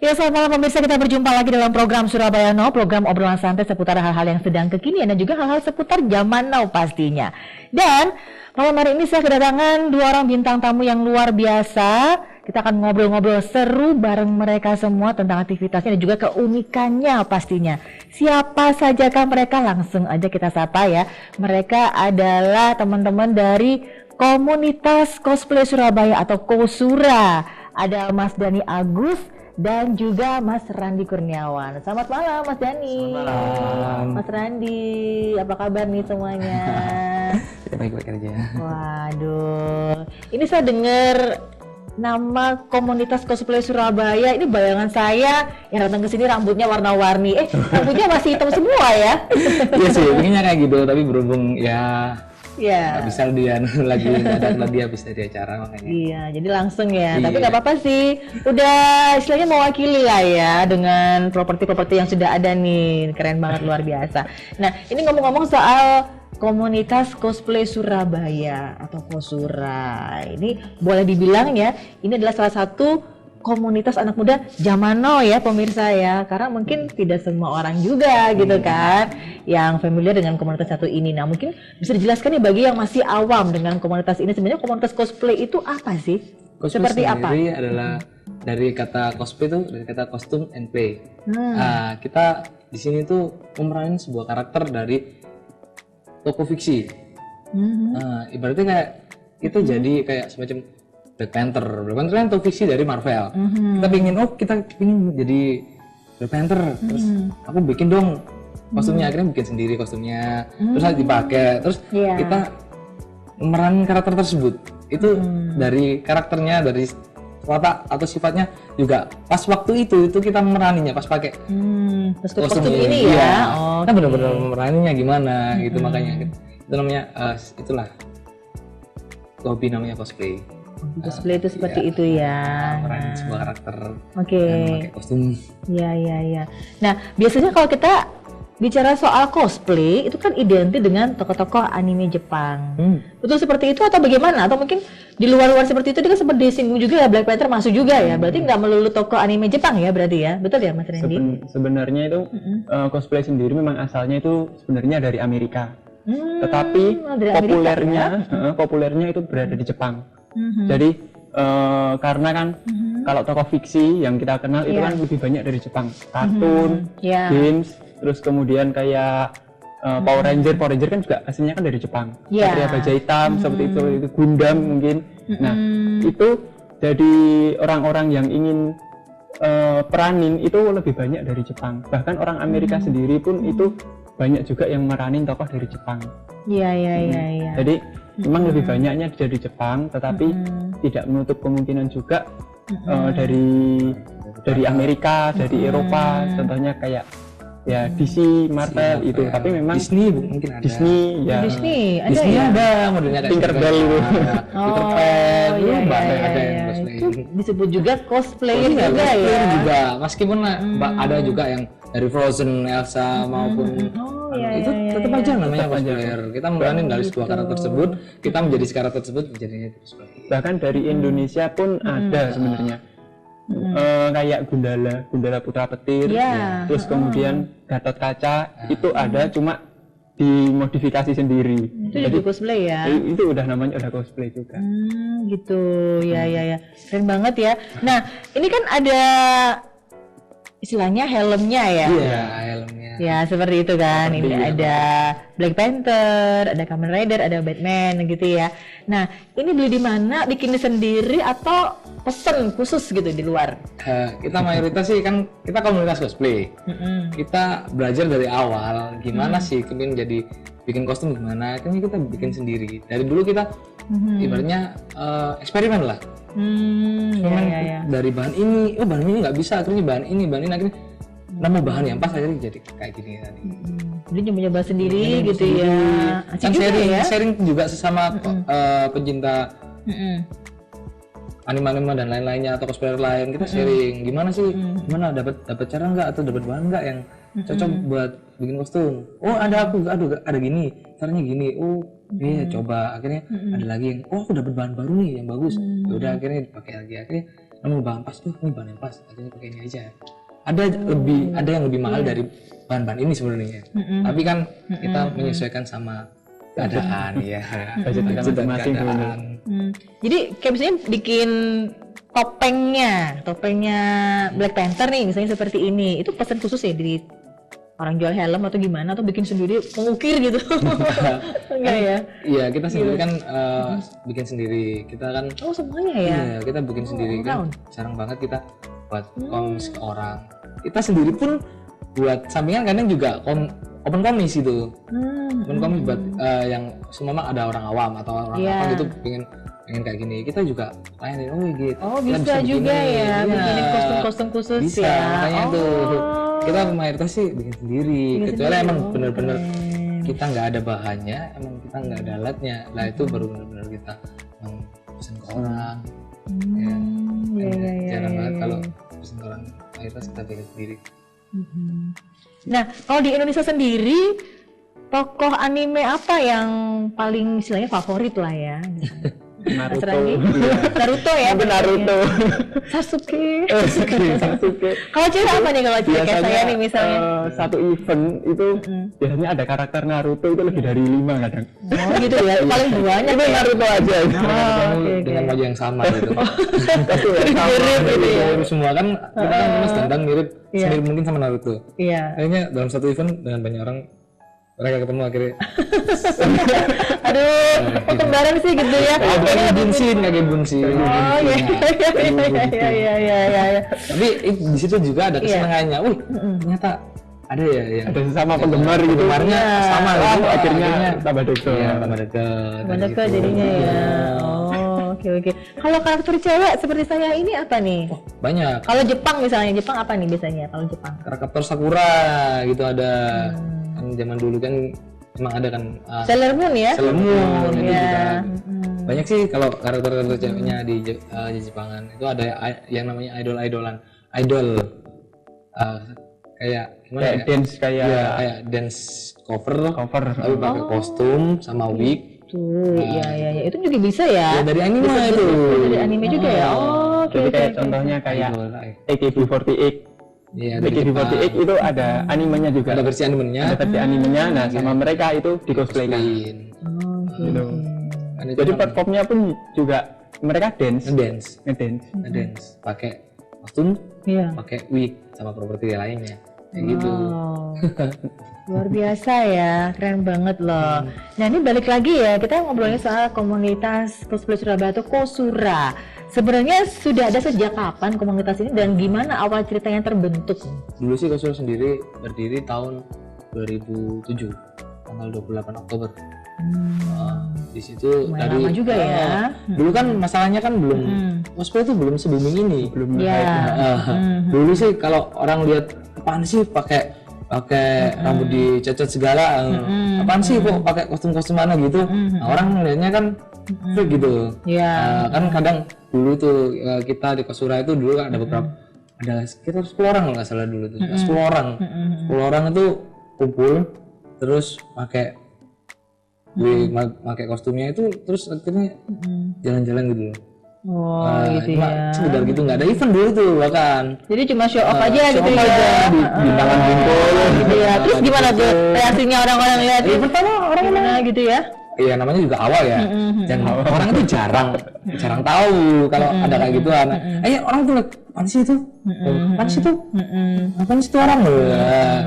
Ya, selamat malam pemirsa, kita berjumpa lagi dalam program Surabaya Now, program obrolan santai seputar hal-hal yang sedang kekinian dan juga hal-hal seputar zaman now pastinya. Dan malam hari ini saya kedatangan dua orang bintang tamu yang luar biasa. Kita akan ngobrol-ngobrol seru bareng mereka semua tentang aktivitasnya dan juga keunikannya pastinya. Siapa sajakah mereka? Langsung aja kita sapa ya. Mereka adalah teman-teman dari komunitas cosplay Surabaya atau Kosura. Ada Mas Dani Agus dan juga Mas Randi Kurniawan. Selamat malam Mas Dani. Selamat malam. Mas Randi, apa kabar nih semuanya? Kita baik-baik aja. Waduh, ini saya dengar nama komunitas cosplay Surabaya. Ini bayangan saya yang datang ke sini rambutnya warna-warni. Rambutnya masih hitam semua ya? Iya sih, pengennya kayak gitu, tapi berhubung ya Iya. nggak bisa dia lagi ada dia habis dari acara makanya. Iya, jadi langsung ya. Iya. Tapi nggak apa-apa sih. Udah istilahnya mewakili lah ya dengan properti-properti yang sudah ada nih. Keren banget, luar biasa. Nah, ini ngomong-ngomong soal komunitas cosplay Surabaya atau Kosura. Ini boleh dibilang ya, ini adalah salah satu komunitas anak muda zaman now ya pemirsa ya, karena mungkin tidak semua orang juga gitu kan yang familiar dengan komunitas satu ini. Nah, mungkin bisa dijelaskan nih bagi yang masih awam dengan komunitas ini, sebenarnya komunitas cosplay itu apa sih? Cosplay Seperti apa? sendiri adalah dari kata cosplay itu dari kata costume and play. Kita di sini tuh memeranin sebuah karakter dari toko fiksi. Ibaratnya kayak itu jadi kayak semacam Black Panther. Black Panther kan toko fiksi dari Marvel. Kita pingin jadi Black Panther. Terus aku bikin dong kostumnya, akhirnya bikin sendiri kostumnya. Terus nanti dipakai. Terus kita meranin karakter tersebut. Itu dari karakternya, dari watak atau sifatnya juga pas waktu itu kita meraninya pas pakai Kostum ini ya. Kita benar-benar meraninya gimana gitu, makanya itu namanya itulah hobi namanya cosplay. Cosplay itu seperti itu ya. Meranin sebuah karakter Oke. dan memakai kostum. Iya. Nah, biasanya kalau kita bicara soal cosplay itu kan identik dengan tokoh-tokoh anime Jepang. Betul seperti itu atau bagaimana? Atau mungkin di luar-luar seperti itu dia kan sempat disinggung juga ya, Black Panther masuk juga ya. Berarti nggak melulu tokoh anime Jepang ya berarti ya. Betul ya Mas Randy? Sebenarnya itu cosplay sendiri memang asalnya itu sebenarnya dari Amerika. Tetapi dari populernya itu berada di Jepang. Jadi karena kan kalau tokoh fiksi yang kita kenal itu kan lebih banyak dari Jepang. Kartun, games, terus kemudian kayak Power Ranger kan juga aslinya kan dari Jepang. Satria Baja Hitam seperti itu Gundam mungkin. Nah, itu jadi orang-orang yang ingin peranin itu lebih banyak dari Jepang. Bahkan orang Amerika sendiri pun itu banyak juga yang meranin tokoh dari Jepang. Iya. Jadi memang lebih banyaknya dari Jepang, tetapi tidak menutup kemungkinan juga dari Amerika, dari Eropa, contohnya kayak ya DC, Marvel itu. Tapi memang Disney mungkin ada. Disney ya. Disney ada Disney ya. ada modelnya kayak Tinkerbell itu. Peter Pan, ada yang Itu cosplay. disebut juga cosplay juga Cosplayer ya. juga, meskipun ada juga yang dari Frozen, Elsa maupun itu tetap aja namanya cosplayer. Kita meranin dari sebuah karakter tersebut, kita menjadi karakter tersebut menjadi cosplayer. Bahkan dari Indonesia pun ada sebenarnya. Kayak Gundala Putra Petir, terus kemudian Gatot Kaca itu ada, cuma dimodifikasi sendiri. Itu jadi cosplay ya. Itu udah namanya udah cosplay juga. Gitu ya. Keren banget ya. Nah, ini kan ada istilahnya helmnya ya. Iya, helmnya. Ya seperti itu kan. Ini ada Black Panther, ada Kamen Rider, ada Batman gitu ya. Nah, ini beli di mana? Bikin sendiri atau pesen khusus gitu di luar? Kita mayoritas sih kan kita komunitas cosplay. Kita belajar dari awal gimana sih kepingin jadi bikin kostum gimana. Akhirnya kita bikin sendiri. Dari dulu kita ibaratnya eksperimen lah. Dari bahan ini, bahan ini nggak bisa, akhirnya bahan ini akhirnya nemu bahan yang pas akhirnya jadi kayak gini tadi. Jadi nyoba sendiri gitu ya. Kan sharing juga sesama pencinta anime-anime dan lain-lainnya atau cosplayer lain, kita sharing gimana sih, gimana dapat cara nggak atau dapat bahan nggak yang cocok buat bikin kostum. Ada gini caranya gini. Coba akhirnya ada lagi yang aku dapat bahan baru nih yang bagus. Ya udah akhirnya dipakai lagi, akhirnya nemu bahan pas tuh, ini bahan yang pas, akhirnya pakai ini aja. Ada yang lebih mahal dari bahan-bahan ini sebenarnya. Tapi kan kita menyesuaikan sama keadaan ya. Budget masing-masing. Jadi kayak misalnya bikin topengnya Black Panther nih misalnya seperti ini, itu pesan khusus ya dari orang jual helm atau gimana, atau bikin sendiri mengukir gitu? Enggak ya? Iya, kita sendiri kan bikin sendiri. Kita kan semuanya ya? Iya, kita bikin sendiri kan. Jarang banget kita buat komis ke orang. Kita sendiri pun buat sampingan kadang juga open komis itu. Open komis buat yang semua ada orang awam atau orang apa gitu pengen kayak gini, kita juga layanin gitu. Bisa juga ya, bikinin kostum-kostum khusus bisa, ya. Makanya tuh kita mayoritas sih bikin sendiri, kecuali emang bener-bener kita nggak ada bahannya, emang kita nggak ada alatnya, lah itu baru bener-bener kita pesen ke orang. Jarang banget kalau pesen ke orang, mayoritas kita bikin sendiri. Nah, kalau di Indonesia sendiri, tokoh anime apa yang paling istilahnya favorit lah ya? Naruto ya? Naruto. Sasuke. Sasuke. Kalau cewek apa nih kalau cewek kayak saya nih misalnya? Satu event itu biasanya ada karakter Naruto itu lebih dari 5 kadang. Oh gitu ya, paling banyak itu Naruto aja. Dengan wajah yang sama gitu. Mirip gitu ya. Semua kan kita kan mas dandan mirip mungkin sama Naruto. Iya. Kayaknya dalam satu event dengan banyak orang mereka ketemu akhirnya. Aduh, kok kembaran sih gitu ya? Kayak bunsin. Oh iya. Tapi di situ juga ada kesenangannya. Wih, ternyata ada ya yang ada sesama penggemar gitu. Penggemarnya sama gitu. Akhirnya tambah dekat. Iya, tambah dekat. Tambah dekat jadinya ya. Oke. Kalau karakter cewek seperti saya ini apa nih? Banyak. Kalau Jepang misalnya, Jepang apa nih biasanya kalau Jepang? Karakter Sakura gitu ada. Kan zaman dulu kan emang ada kan Sailor Moon ya? Sailor Moon itu ya. juga. Banyak sih kalau karakter ceweknya di Jepangan itu ada yang namanya idol kayak gimana kayak ya? dance kayak dance cover tapi pakai kostum sama wig. Iya. Itu juga bisa ya? Ya dari anime itu. Dari anime juga ya? Jadi kayak contohnya kayak AKB48. Iya, AKB48 itu ada animenya juga. Ada versi animenya. Nah sama mereka itu di cosplaykan. Gitu. Jadi performnya pun juga mereka ngedance, pakai kostum, pakai wig sama properti lainnya, kayak gitu. Luar biasa ya, keren banget loh. Nah ini balik lagi ya, kita ngobrolnya soal komunitas cosplay Surabaya atau Kosura. Sebenarnya sudah ada sejak kapan komunitas ini dan gimana awal ceritanya terbentuk? Dulu sih Kosura sendiri berdiri tahun 2007, tanggal 28 Oktober. Di situ lumayan dari lama juga ya. Dulu kan masalahnya kan belum cosplay itu belum se-booming ini. Dulu sih kalau orang lihat apaan sih pakai rambut dicat-cat segala, apaan sih kok pakai kostum-kostum mana gitu. Nah, orang melihatnya kan freak gitu. Kan kadang dulu tuh kita di Kosura itu dulu kan ada beberapa, ada sekitar 10 orang kalau nggak salah dulu tuh. 10 orang itu kumpul terus pakai kostumnya itu terus akhirnya jalan-jalan gitu. Gitu ya. Sekedar gitu, nggak ada event dulu tuh bahkan. Jadi cuma show off aja gitu ya. Di tangan bingkol gitu ya. Terus gimana tuh reaksinya orang-orang lihat? Pertama orang gitu ya. Iya namanya juga awal ya. Dan orang itu jarang tahu kalau ada kayak gituan. Orang tuh apaan sih itu? Apaan sih itu orang loh?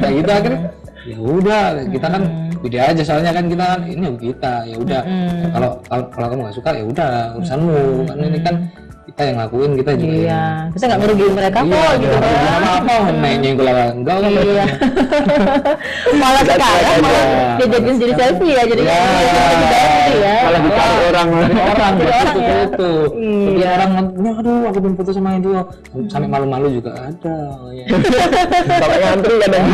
Kayak gitu akhirnya. Ya udah kita kan beda aja soalnya kan kita kan ini kita ya udah kalau kamu nggak suka ya udah urusanmu kan ini kan kita yang lakuin kita juga kita nggak merugiin mereka kok gitu kan apa mainnya yang enggak malah sekarang malah jadiin jadi selfie ya jadi malah dicari orang itu orang aduh aku belum foto sama itu sampai malu-malu juga ada sampai ngantri kadang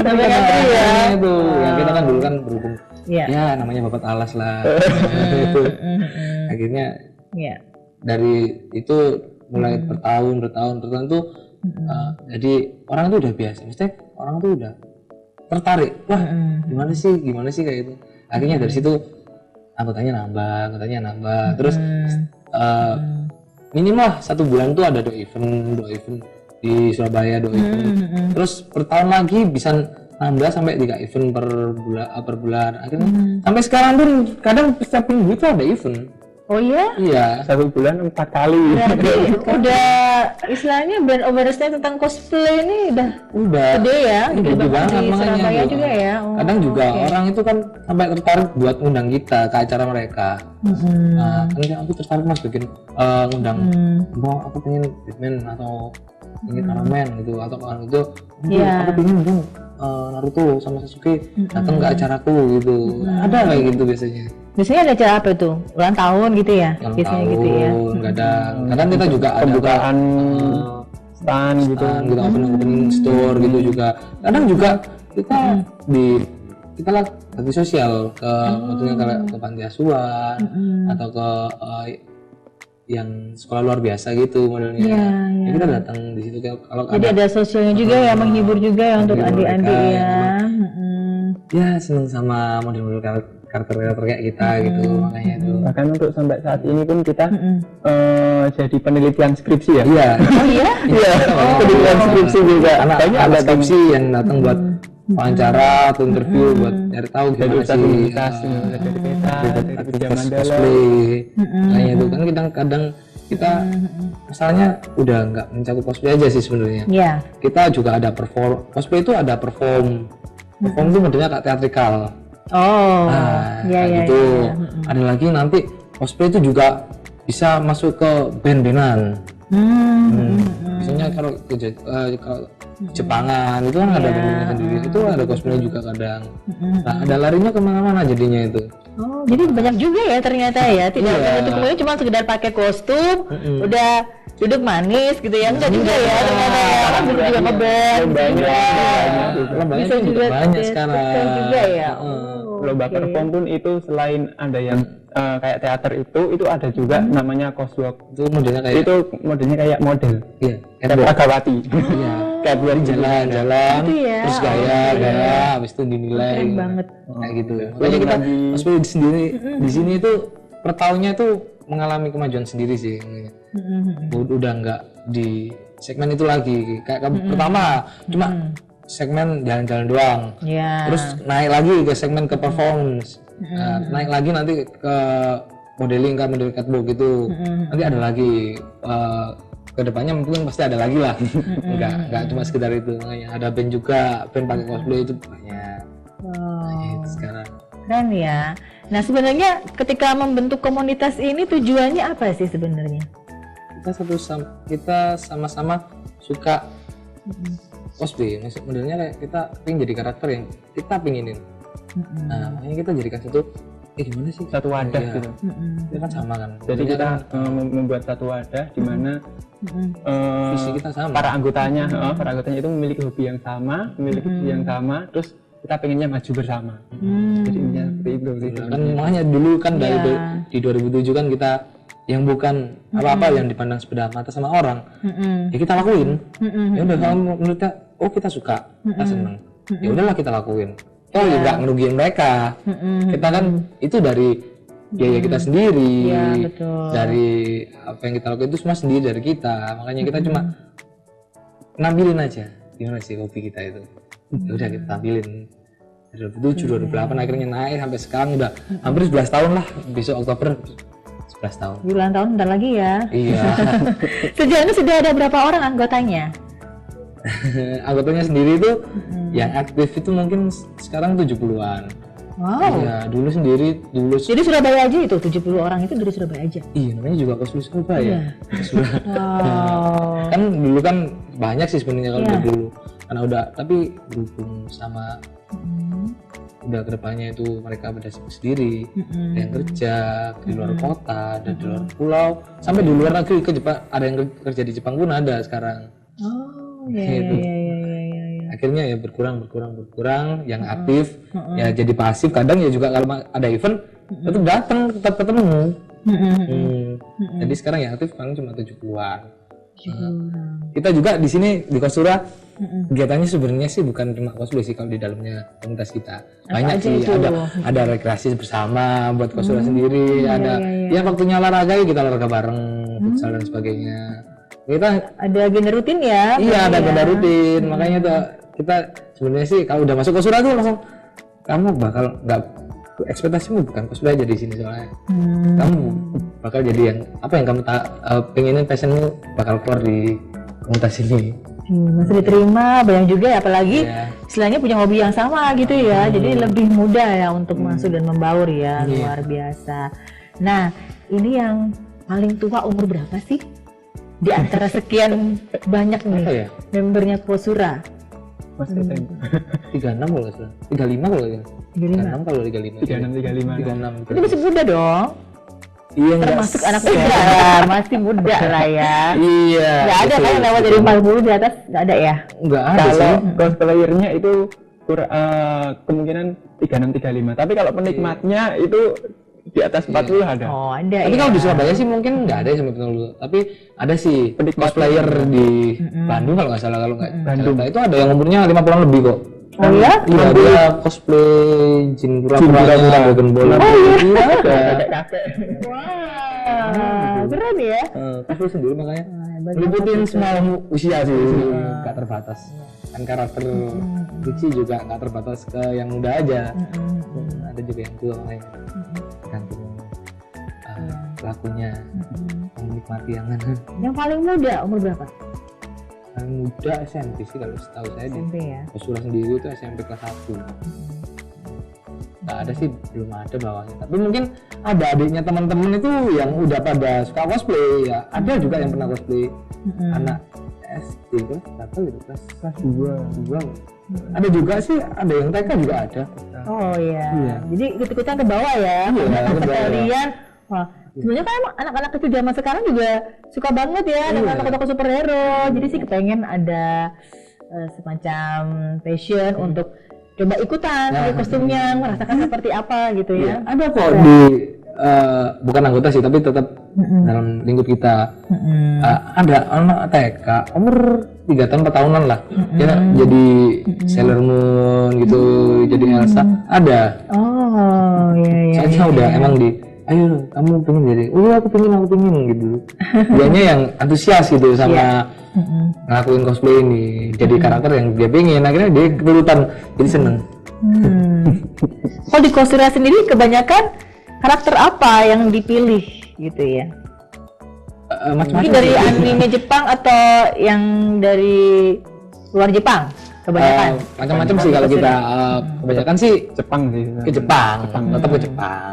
sampai ngantri ya itu yang kita kan dulu kan berhubung ya namanya babat alas lah akhirnya dari itu mulai bertahun tuh jadi orang tuh udah biasa, maksudnya orang tuh udah tertarik, wah gimana sih kayak itu. Akhirnya dari situ anggotanya nambah, terus minimal 1 bulan tuh ada dua event di Surabaya, 2 event. Terus per tahun lagi bisa nambah sampai 3 event per bulan. Akhirnya sampai sekarang pun kadang setiap minggu itu ada event. Oh iya? Iya. 1 bulan 4 kali. Berarti udah istilahnya brand awareness-nya tentang cosplay ini udah gede ya, gede banget di makanya. Surabaya juga ya. Kadang juga orang itu kan sampai tertarik buat ngundang kita ke acara mereka. Nah, kan aku tertarik mas bikin ngundang, mau aku pengen Batman atau ingin Aramen gitu atau orang itu, aku pengen dong Naruto sama Sasuke datang ke acaraku gitu. Ada kayak gitu biasanya. Biasanya ada acara apa itu? Ulang tahun gitu ya? Ulang Biasanya tahun, gitu ya. kadang kita juga ada Pembukaan stand gitu. kita opening store gitu juga. Kadang juga kita lah bakti sosial ke maksudnya ke panti asuhan atau ke yang sekolah luar biasa gitu modelnya. Ya, kita datang di situ kalau jadi ada sosialnya juga ya, menghibur juga ya untuk adik-adik ya. Ya seneng sama model-model karakter kayak kita gitu, makanya itu. Bahkan untuk sampai saat ini pun kita jadi penelitian skripsi ya. Iya. Oh iya? Iya, penelitian skripsi juga. Karena ada skripsi yang datang buat wawancara atau interview buat nyari tahu gimana sih aktivitas cosplay. Makanya itu kan kadang kita masalahnya udah nggak mencakup cosplay aja sih sebenarnya. Iya. Kita juga ada cosplay itu ada perform itu modelnya kayak teatrikal. Oh, kayak gitu. Ada lagi nanti cosplay itu juga bisa masuk ke band-bandan. Biasanya kalau Jepangan itu kan ada band-bandnya sendiri, itu ada cosplay juga kadang. Nah, ada larinya kemana-mana jadinya itu. Oh, jadi banyak juga ya ternyata ya. Tidak menutup kemudian cuma sekedar pakai kostum, udah duduk manis gitu ya. Enggak juga ya ternyata ya. Kan dulu juga ngeband. Bisa juga banyak sekarang. Juga ya. Lomba perform pun itu selain ada yang kayak teater itu ada juga namanya coswalk. Itu modelnya kayak model. Iya, Kayak Agawati. Iya. Kayak buat jalan-jalan ya. terus gaya habis itu dinilai. Keren banget. Kayak gitu. Makanya kita cosplay sendiri di sini itu per tahunnya itu mengalami kemajuan sendiri sih. Udah nggak di segmen itu lagi. Kayak pertama cuma segmen jalan-jalan doang. Terus naik lagi ke segmen ke performance. Naik lagi nanti ke modeling kan, model catwalk gitu. Nanti ada lagi kedepannya mungkin pasti ada lagi lah. Enggak cuma sekedar itu. Makanya ada band juga, band pakai cosplay itu banyak. Itu sekarang. Keren ya. Nah sebenarnya ketika membentuk komunitas ini tujuannya apa sih sebenarnya? Kita sama-sama suka cosplay, modelnya kayak kita pengen jadi karakter yang kita pengenin. Nah, makanya kita jadikan gimana sih satu wadah gitu. Itu kan sama kan. Jadi kita membuat satu wadah di mana visi kita sama. Para anggotanya itu memiliki hobi yang sama, memiliki visi yang sama, terus kita pengennya maju bersama. Jadi intinya seperti itu. Kan makanya dulu kan di 2007 kan kita yang bukan apa-apa yang dipandang sebelah mata sama orang, ya kita lakuin. Ya udah kalau menurutnya, kita suka, kita seneng, ya udahlah kita lakuin. Ya nggak ngerugiin mereka. Kita kan itu dari biaya kita sendiri, dari apa yang kita lakukan itu semua sendiri dari kita. Makanya kita cuma nampilin aja gimana sih hobi kita itu. Ya udah kita tampilin. 2007, 2008 akhirnya naik sampai sekarang udah hampir 11 tahun lah. Besok Oktober 11 tahun. Bulan tahun bentar lagi ya. Iya. Sejauh ini sudah ada berapa orang anggotanya? Anggotanya sendiri itu yang aktif itu mungkin sekarang 70-an. Wow. Iya, dulu. Jadi Surabaya aja itu 70 orang itu dari Surabaya aja. Iya, namanya juga cosplay Surabaya. Wow. Kan dulu kan banyak sih sebenarnya kalau dulu. Karena udah tapi berhubung sama udah kedepannya itu mereka berdasar sendiri, ada yang kerja di luar kota, ada di luar pulau, sampai di luar negeri ke Jepang, ada yang kerja di Jepang pun ada sekarang. Iya. Akhirnya ya berkurang yang aktif, ya jadi pasif. Kadang ya juga kalau ada event tetap datang, tetap ketemu. Jadi sekarang yang aktif paling cuma 70-an. Kita juga di sini di Kostura kegiatannya sebenarnya sih bukan cuma cosplay sih kalau di dalamnya komunitas kita. Banyak sih, ada rekreasi bersama buat Kostura sendiri, ada ya waktunya olahraga ya kita olahraga bareng, futsal dan sebagainya. Kita ada agenda rutin ya? Iya, ada agenda rutin. Makanya tuh kita sebenarnya sih kalau udah masuk Kostura tuh langsung kamu bakal nggak, ekspektasimu bukan cosplay aja di sini soalnya. Kamu bakal jadi yang apa yang kamu pengenin, passionmu bakal keluar di komunitas ini. Masih diterima, banyak juga ya, apalagi istilahnya punya hobi yang sama gitu ya, jadi lebih mudah ya untuk masuk dan membaur ya, luar biasa. Nah, ini yang paling tua umur berapa sih? Di antara sekian banyak nih membernya Kosura. Mas SMP. 36 kalau nggak salah. 35 kalau nggak salah. 36 kalau 35. 35. Itu masih muda dong. Iya, termasuk anak muda lah, masih muda lah ya. Iya. Nggak ada kan yang lewat dari 40 di atas, nggak ada ya? Nggak ada sih. Kalau cosplayernya itu kemungkinan 36-35. Tapi kalau penikmatnya itu di atas 40 ada. Oh, ada. Tapi kalau di Surabaya sih mungkin nggak ada sampai 40. Tapi ada sih cosplayer di Bandung kalau nggak salah, kalau nggak Bandung. Itu ada yang umurnya 50-an lebih kok. Oh ya? Iya, dia cosplay Jin Pura-Pura, Dragon Ball. Iya, ada. Wah, keren ya. Cosplay sendiri makanya. Meliputin semua usia sih, nggak terbatas. Kan karakter Gucci juga nggak terbatas ke yang muda aja. Ada juga yang tua makanya. Gantung pelakunya, menikmati yang mana. Yang paling muda umur berapa? Paling muda SMP sih kalau setahu saya. SMP ya. Kosura sendiri itu SMP kelas 1. Nggak ada sih, belum ada bawahnya. Tapi mungkin ada adiknya teman-teman itu yang udah pada suka cosplay ya. Ada juga yang pernah cosplay. Anak SD kelas berapa gitu, kelas 2. Ada juga sih, ada yang TK juga ada. Oh iya. Jadi ikut-ikutan ke bawah ya. Kalian, wah, sebenarnya kan emang anak-anak kecil zaman sekarang juga suka banget ya dengan tokoh-tokoh superhero. Jadi sih kepengen ada semacam passion untuk coba ikutan kostumnya, merasakan seperti apa gitu ya. Ada kok di bukan anggota sih, tapi tetap dalam lingkup kita. Ada anak TK umur 3 tahun 4 tahunan lah, ya jadi Sailor Moon gitu, jadi Elsa. Ada. Oh iya. Saya udah emang ayo kamu pengen jadi, aku pengen gitu. Dianya yang antusias gitu sama ngelakuin cosplay ini, jadi karakter yang dia pengen, akhirnya dia keturutan, jadi seneng. Kalau di Kosura sendiri kebanyakan karakter apa yang dipilih gitu ya? Mungkin dari anime Jepang atau yang dari luar Jepang? Kebanyakan macam-macam sih kalau kita kebanyakan sih Jepang sih. Ke Jepang. Tetap ke Jepang.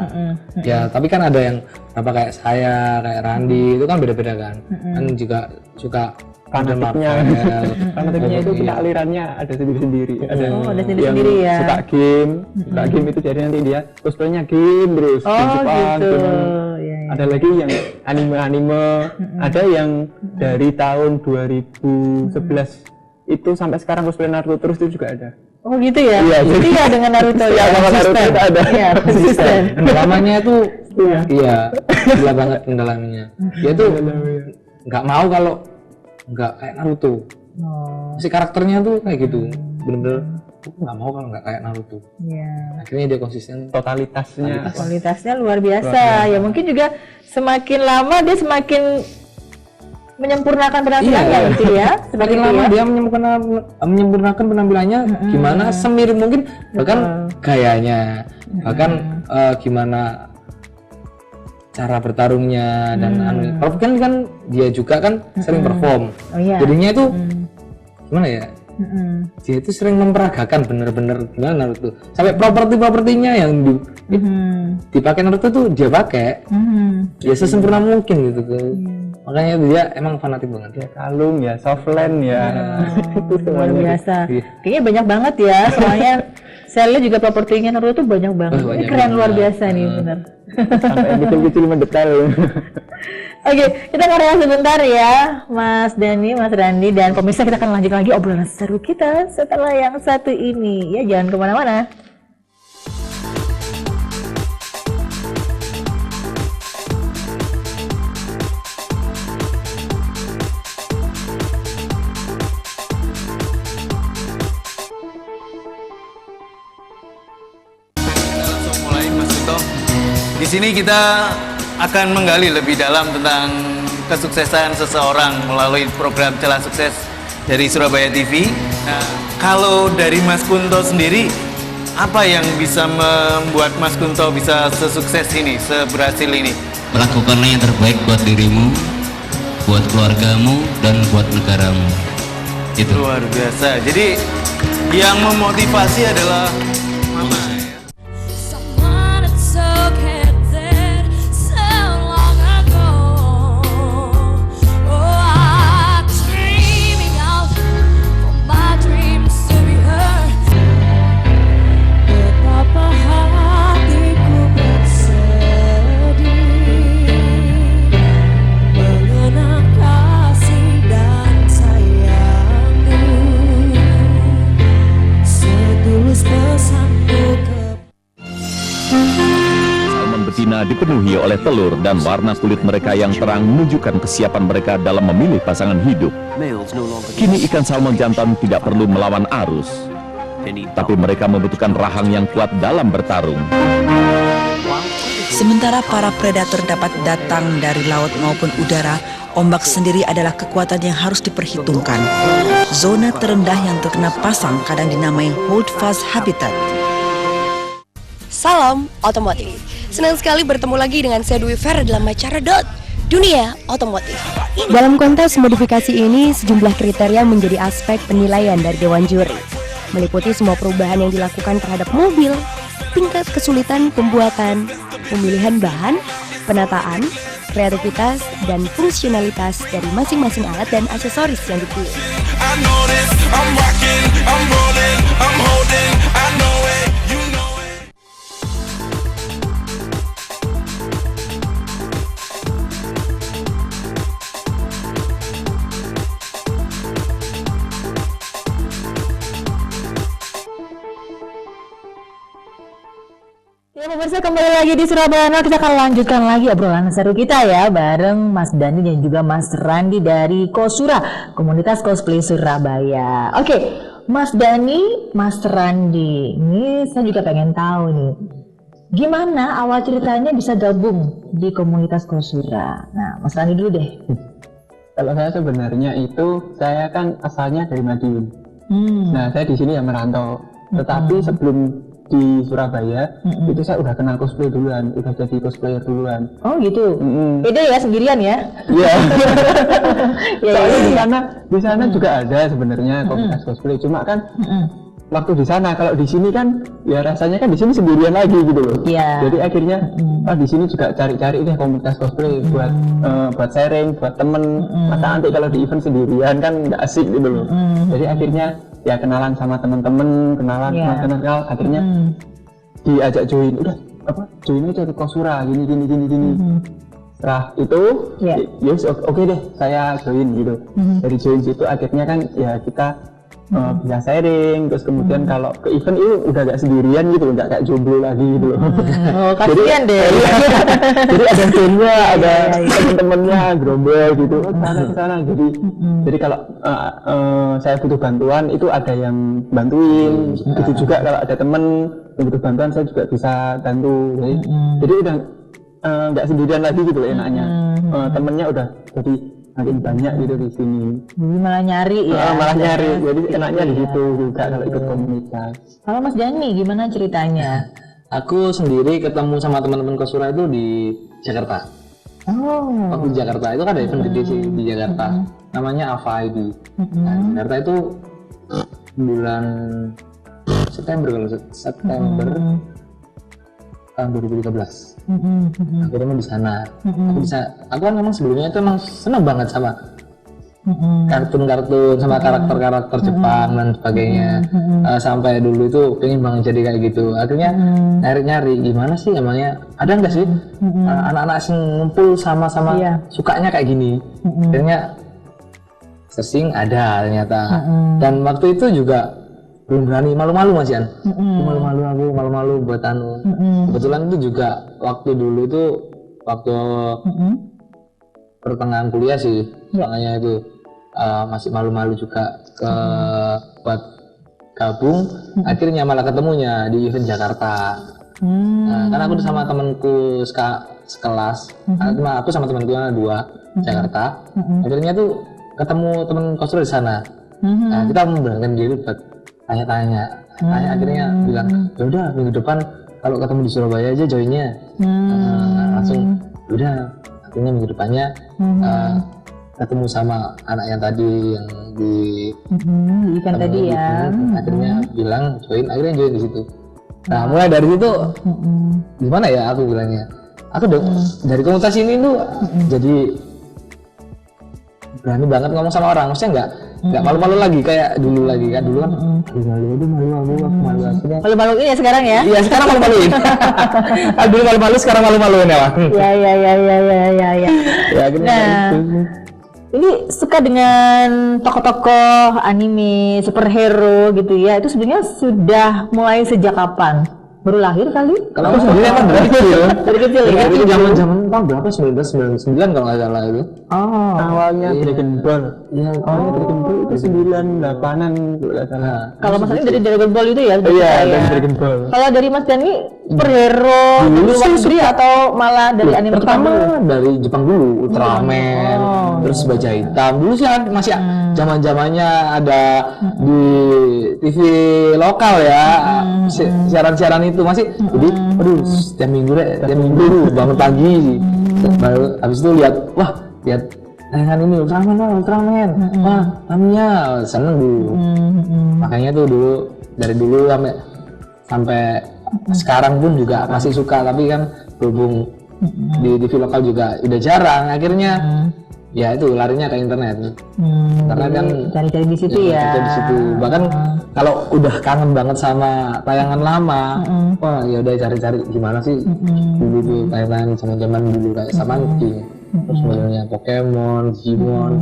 Ya, tapi kan ada yang apa kayak saya, kayak Randi, itu kan beda-beda kan. Kan juga suka fanatiknya itu punya alirannya ada sendiri-sendiri. Ada sendiri-sendiri ya. Suka game itu jadi nanti dia cosplaynya game terus di Jepang. Gitu. Ada lagi yang anime, ada yang dari tahun 2011 itu sampai sekarang cosplay Naruto terus itu juga ada. Oh gitu ya? Iya, jadi ya dengan Naruto ya. Sama Naruto itu ada. Iya, konsisten. Pendalamannya itu gila banget pendalamannya. Dia tuh nggak mau kalau nggak kayak Naruto. Si karakternya tuh kayak gitu, bener-bener aku nggak mau kalau nggak kayak Naruto. Iya. Akhirnya dia konsisten. Totalitasnya luar biasa. Ya mungkin juga semakin lama dia semakin menyempurnakan penampilannya gitu ya. Semakin lama dia menyempurnakan penampilannya, gimana semirip mungkin, bahkan gayanya, bahkan gimana cara bertarungnya dan kan dia juga kan sering perform. Jadinya itu gimana ya? Dia itu sering memperagakan bener-bener gimana Naruto. Sampai propertinya yang dipakai Naruto tuh dia pakai. Ya sesempurna mungkin gitu tuh. Makanya dia emang fanatik banget. Ya kalung ya, softland ya. Itu luar biasa. Kayaknya banyak banget ya. Soalnya saya lihat juga propertinya Naruto tuh banyak banget. Ini keren luar biasa nih benar. Sampai kecil-kecil mendetail. Oke, kita ngobrol sebentar ya, Mas Dani, Mas Randi, dan pemirsa kita akan lanjut lagi obrolan seru kita setelah yang satu ini. Ya jangan kemana-mana. Di sini kita akan menggali lebih dalam tentang kesuksesan seseorang melalui program Celah Sukses dari Surabaya TV. Nah, kalau dari Mas Kunto sendiri, apa yang bisa membuat Mas Kunto bisa sesukses ini, seberhasil ini? Melakukanlah yang terbaik buat dirimu, buat keluargamu, dan buat negaramu. Itu Luar biasa. Jadi yang memotivasi adalah mama. Someone that took it there so long ago. Oh, I'm dreaming out for my dreams to be heard. Betapa hatiku bersedih mengenang kasih dan sayangmu. Setulus pesanku ke Salmon betina dipenuhi oleh telur dan warna kulit mereka yang terang menunjukkan kesiapan mereka dalam memilih pasangan hidup. Kini ikan salmon jantan tidak perlu melawan arus, tapi mereka membutuhkan rahang yang kuat dalam bertarung. Sementara para predator dapat datang dari laut maupun udara, ombak sendiri adalah kekuatan yang harus diperhitungkan. Zona terendah yang terkena pasang kadang dinamai hold fast habitat. Salam otomotif. Senang sekali bertemu lagi dengan saya Dwi Fer dalam acara Dunia Otomotif. Dalam kontes modifikasi ini, sejumlah kriteria menjadi aspek penilaian dari Dewan Juri, meliputi semua perubahan yang dilakukan terhadap mobil, tingkat kesulitan pembuatan, pemilihan bahan, penataan, kreativitas, dan fungsionalitas dari masing-masing alat dan aksesoris yang dipilih. Ya pemirsa, kembali lagi di Surabaya Now. Kita akan lanjutkan lagi obrolan seru kita ya bareng Mas Dani dan juga Mas Randi dari Kosura, Komunitas Cosplay Surabaya. Oke, Mas Dani, Mas Randi, ini saya juga pengen tahu nih, gimana awal ceritanya bisa gabung di Komunitas Kosura? Nah, Mas Randi dulu deh. Kalau saya sebenarnya itu, saya kan asalnya dari Madiun. Nah, saya di sini ya merantau. Tetapi sebelum di Surabaya, itu saya udah kenal cosplay duluan, udah jadi cosplayer duluan. Oh gitu. Beda ya, sendirian ya? Iya. Ya, Soalnya di sana juga ada sebenarnya komunitas cosplay. Cuma kan waktu di sana, kalau di sini kan ya rasanya kan di sini sendirian lagi gitu loh. Iya. Jadi akhirnya di sini juga cari-cari deh komunitas cosplay buat sharing, buat temen. Masa nanti kalau di event sendirian kan nggak asik gitu loh. Jadi akhirnya ya kenalan sama temen-temen, kenal, akhirnya diajak join, udah join aja ke Kosura, gini. Setelah itu yes, oke deh saya join gitu. Dari join situ akhirnya kan ya kita bisa sharing, terus kemudian kalau ke event itu udah gak sendirian gitu, nggak kayak jomblo lagi gitu loh. Oh, kasihan deh. Jadi ada timnya, ada temen-temennya gerombol gitu, ke sana. Jadi kalau saya butuh bantuan itu ada yang bantuin. Itu juga kalau ada temen yang butuh bantuan saya juga bisa bantu. Jadi udah nggak sendirian lagi gitu enaknya. Temennya udah jadi makin banyak gitu di sini. Jadi malah nyari ya. Malah nyari. Jadi enaknya di situ juga kalau ikut komunitas. Kalau Mas Dani gimana ceritanya? Aku sendiri ketemu sama teman-teman Kosura itu di Jakarta. Oh. Waktu di Jakarta itu kan ada event gede sih di Jakarta. Namanya Ava ID. Nah, di Jakarta itu bulan September tahun 2013. Aku ketemu di sana. Aku kan memang sebelumnya itu emang senang banget sama kartun-kartun, sama karakter-karakter Jepang dan sebagainya. Sampai dulu itu pengen banget jadi kayak gitu. Akhirnya nyari-nyari gimana sih emangnya ada nggak sih anak-anak sing ngumpul sama-sama sukanya kayak gini. Akhirnya searching ada ternyata. Dan waktu itu juga belum berani, malu-malu Mas Yan. Malu-malu buat kebetulan itu juga waktu dulu itu waktu pertengahan kuliah sih, makanya itu masih malu-malu juga buat gabung. Akhirnya malah ketemunya di event Jakarta. Nah, karena aku sama temanku sekelas, aku sama temanku yang 2 Jakarta. Akhirnya tuh ketemu teman kostur di sana. Nah, kita memberanikan diri buat tanya-tanya. Akhirnya bilang, ya udah minggu depan kalau ketemu di Surabaya aja joinnya. Langsung udah. Akhirnya minggu depannya ketemu sama anak yang tadi yang di event tadi ya. Akhirnya bilang akhirnya join di situ. Nah, mulai dari situ gimana ya aku bilangnya, aku dari komunitas ini tuh jadi berani banget ngomong sama orang, maksudnya nggak malu-malu lagi kayak dulu lagi kan. Dulu kan malu-malu ini ya sekarang ya. Iya, sekarang malu-maluin. Dulu malu-malu, sekarang malu-maluin ya. Ya, nah, ini suka dengan tokoh-tokoh anime, superhero gitu ya. Itu sebenarnya sudah mulai sejak kapan? Baru lahir kali? Kalau aku sendiri kan dari kecil. Dari kecil ya? Itu zaman tahun berapa? 1999 kalau nggak salah itu. Oh. Awalnya Dragon Ball. Iya, Awalnya Dragon Ball itu 98-an kalau nggak salah. Kalau Mas Ani dari Dragon Ball itu ya? Iya, dari Dragon Ball. Kalau dari Mas Dani, superhero di luar negeri atau malah dari anime Jepang pertama dulu? dari Jepang dulu, Ultraman, terus Baja Hitam. Dulu sih masih zaman-zamannya ada di TV lokal ya, siaran-siaran itu masih. Jadi, aduh, tiap minggu bangun pagi. Baru habis itu lihat tayangan ini Ultraman. Wah, namanya seneng dulu. Makanya tuh dari dulu sampai sekarang pun juga masih suka, tapi kan berhubung di TV lokal juga udah jarang, akhirnya ya itu larinya ke internet. Karena kan cari-cari di situ ya. Cari di situ. Bahkan kalau udah kangen banget sama tayangan lama, wah ya udah cari-cari gimana sih dulu tuh tayangan zaman dulu kayak Samanki, terus modelnya Pokemon, Digimon,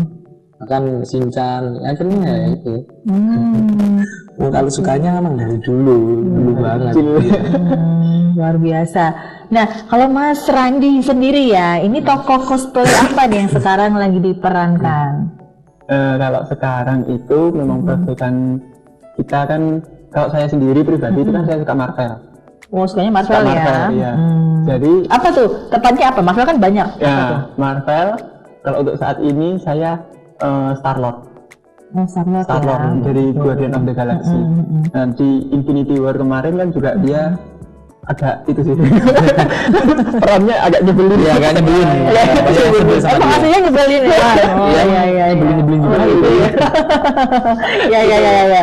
bahkan Shinchan. Akhirnya ya itu. Kalau sukanya emang dari dulu banget. Luar biasa. Nah, kalau Mas Randi sendiri ya, ini tokoh cosplay apa nih yang sekarang lagi diperankan? Kalau sekarang itu memang perbedaan kita kan, kalau saya sendiri pribadi itu kan saya suka Marvel. Oh, sukanya Marvel ya? Iya. Jadi apa tuh? Tepatnya apa? Marvel kan banyak. Ya, Marvel. Kalau untuk saat ini saya Star-Lord. Oh, Star-Lord ya. Dari Guardian of the Galaxy. Di Infinity War kemarin kan juga dia agak itu sih. Perannya agak nyebelin. Ya, agak nyebelin. Emang aslinya nyebelin ya? Oh, iya. Nyebelin gimana gitu ya. Ya.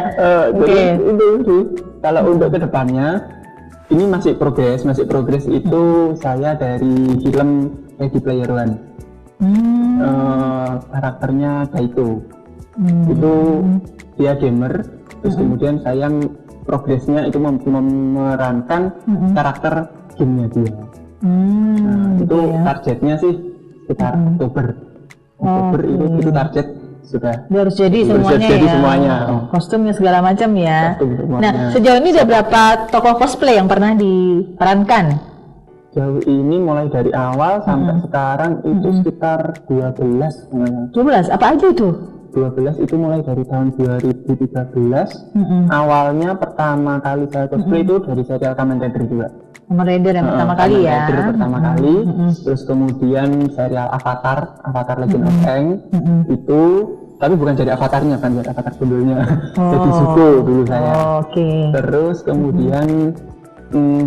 Oke. Itu sih. Kalau untuk kedepannya, ini masih progres itu saya dari film Ready Player One. Karakternya Kaito. Itu dia gamer, terus kemudian saya progresnya itu memerankan karakter gamenya dia. Itu targetnya sih sekitar Oktober itu target sudah. Dia harus jadi semuanya. Kostumnya segala macam ya. Nah, sejauh ini ada berapa tokoh cosplay yang pernah diperankan? Jauh ini mulai dari awal sampai sekarang itu sekitar 12. 12? Apa aja itu? 12 itu mulai dari tahun 2013. Awalnya pertama kali saya cosplay itu dari serial Kamen Rider juga. Kamen Rider yang pertama kali ya. Kamen Rider pertama kali. Terus kemudian serial Avatar Legend of Aang itu, tapi bukan jadi avatarnya kan, jadi avatar bundulnya. Jadi Zuko dulu saya. Terus kemudian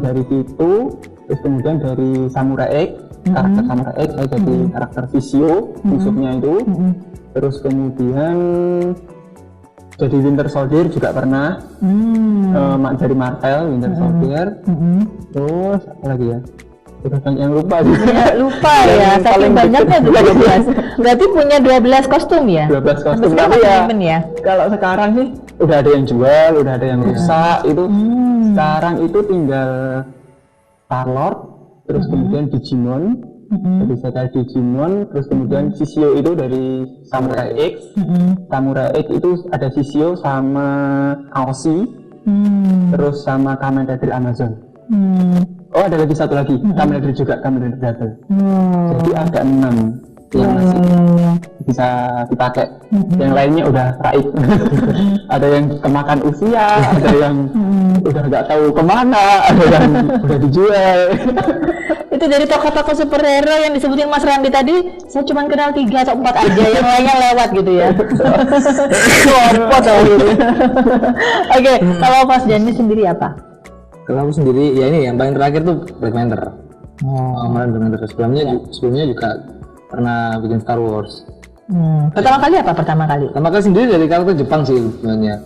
dari situ, terus kemudian dari Samurai X, karakter Samurai X saya jadi karakter Vizio, musuhnya itu. Terus kemudian jadi Winter Soldier juga pernah, dari Marvel Winter Soldier. Terus apa lagi ya? Udah banyak yang lupa sih. Lupa ya, saking banyaknya 12. Berarti punya 12 kostum ya? 12 kostum. Tapi ya, kalau sekarang sih udah ada yang jual, udah ada yang rusak itu. Sekarang itu tinggal Star-Lord, terus kemudian Digimon. Jadi saya Digimon, terus kemudian Shishio itu dari Samurai X. Samurai X itu ada Shishio sama Aoshi, terus sama Kamen Rider Amazon. Oh, ada lagi satu lagi, Kamen Rider juga, Kamen Rider Double. Jadi ada 6 yang masih bisa dipakai. Yang lainnya udah raib. Ada yang kemakan usia, ada yang udah nggak tahu kemana, ada yang udah dijual. Itu dari tokoh-tokoh superhero yang disebutin Mas Randi tadi, saya cuma kenal 3 atau 4 aja, yang lainnya lewat gitu ya. Repot tau gitu. Oke, kalau Mas Dani sendiri apa? Kalau aku sendiri, ya ini yang paling terakhir tuh Black Panther. Kemarin Black Panther. Sebelumnya juga pernah bikin Star Wars. Pertama kali apa? Pertama kali sendiri dari karakter Jepang sih sebenarnya.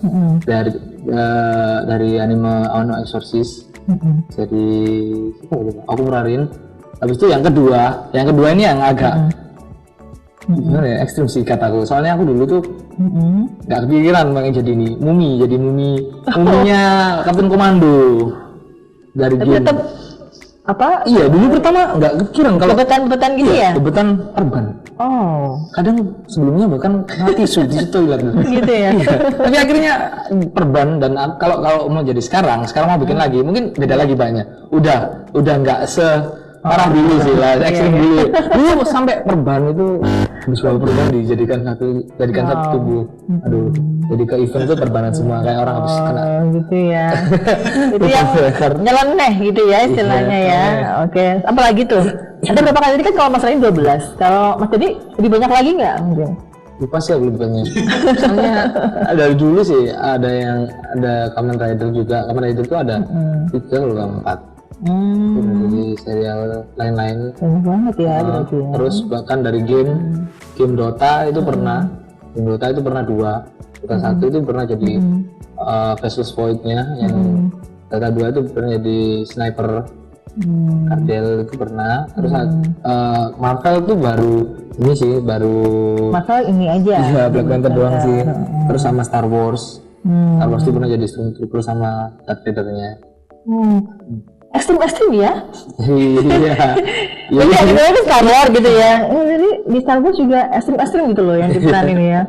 Dari anime Ono Exorcist. Jadi aku merarin. Habis itu yang kedua ini yang agak gimana ya, ekstrim sih kataku. Soalnya aku dulu tuh nggak kepikiran pengen jadi muminya Kapten Komando dari game. tetap apa? Iya, dulu pertama nggak kepikiran kalau Bebetan gitu ya? bebetan perban. Oh, Kadang sebelumnya bahkan mati di toilet. gitu ya. Tapi akhirnya perban, dan kalau mau jadi sekarang mau bikin lagi, mungkin beda lagi banyak. Udah nggak parah dulu sih lah, ekstrim dulu. Dulu sampai perban itu visual perban dijadikan satu tubuh. Aduh, jadi ke event itu perbanan semua kayak orang habis kena. Gitu ya. Itu yang nyeleneh gitu ya istilahnya ya. Oke, apalagi tuh? Ada berapa kali tadi kan kalau Mas Rani 12. Kalau Mas Dedi lebih banyak lagi nggak mungkin? Lupa sih aku banyak. Soalnya dari dulu sih ada Kamen Rider juga. Kamen Rider itu ada 3 kalau nggak 4. Dari serial lain-lain. Banyak banget ya berarti. Terus bahkan dari game Dota itu pernah. Game Dota itu pernah 2. Dota 1 itu pernah jadi Faceless Void-nya, yang Dota 2 itu pernah jadi sniper. Cardell itu pernah. Terus Marvel itu baru Marvel ini aja. Iya, Black Panther doang sih. Terus sama Star Wars. Star Wars itu pernah jadi Stormtrooper sama Darth Vader-nya. Ekstrim ya? Iya. Iya, gitu kan Star Wars gitu ya. Jadi di Star Wars juga ekstrim gitu loh yang diperanin ya.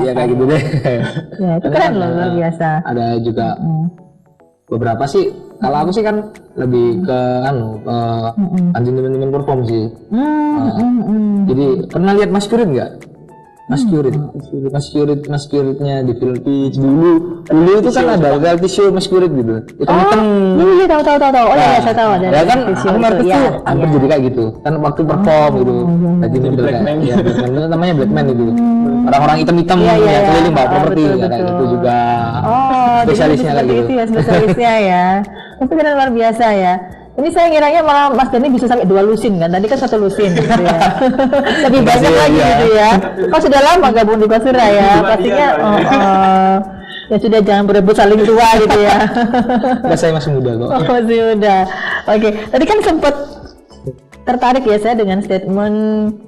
Iya kayak gitu deh. Ya, itu keren loh, luar biasa. Ada juga beberapa sih. Kalau aku sih kan lebih ke anjing-anjing perform sih. Jadi pernah lihat Masquerade nggak? Masquerade-nya di Philippines dulu itu kan ada reality show Masquerade gitu. Itu Iya, tahu. Oh iya, saya tahu ada. Ya kan, aku Marcus tuh hampir jadi kayak gitu. Kan waktu perform gitu. Jadi Blackman itu namanya Blackman itu. Orang-orang hitam-hitam yang keliling bawa properti kayak gitu juga. Oh, spesialisnya kayak gitu. Itu ya spesialisnya ya. Tapi kan luar biasa ya. Ini saya ngiranya malah Mas Dani bisa sampai 2 lusin kan, tadi kan 1 lusin gitu ya. Lebih banyak lagi gitu ya. Kok sudah lama gabung di Basura ya, pastinya ya sudah, jangan berebut saling tua gitu ya. Nah, saya masih muda kok. Oh, masih muda. Oke, tadi kan sempat tertarik ya saya dengan statement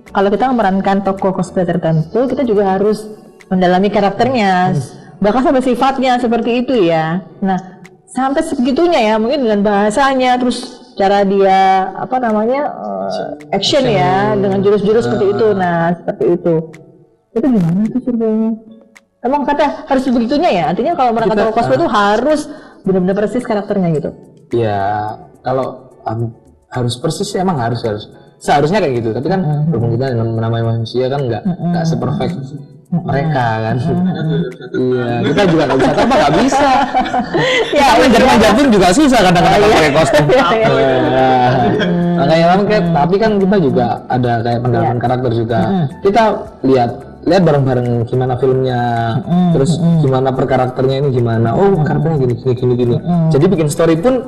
kalau kita memerankan tokoh cosplay tertentu, kita juga harus mendalami karakternya, bahkan sampai sifatnya seperti itu ya. Nah, sampai segitunya ya, mungkin dengan bahasanya, terus cara dia action ya, dengan jurus-jurus seperti itu. Nah, seperti itu gimana tuh ceritanya? Emang kata harus begitunya ya? Artinya kalau merangkap tokoh cosplay itu harus benar-benar persis karakternya gitu? Ya, kalau harus persis emang harus seharusnya kayak gitu. Tapi kan berhubung kita namanya manusia kan nggak seperfect mereka kan. Iya, kita juga nggak bisa terbang, nggak bisa. Ya, manjat pun juga susah kadang-kadang pakai kostum. Makanya tapi kan kita juga ada kayak pendalaman karakter juga. Kita lihat bareng-bareng gimana filmnya, terus gimana per karakternya ini gimana. Oh, karakternya gini. Jadi bikin story pun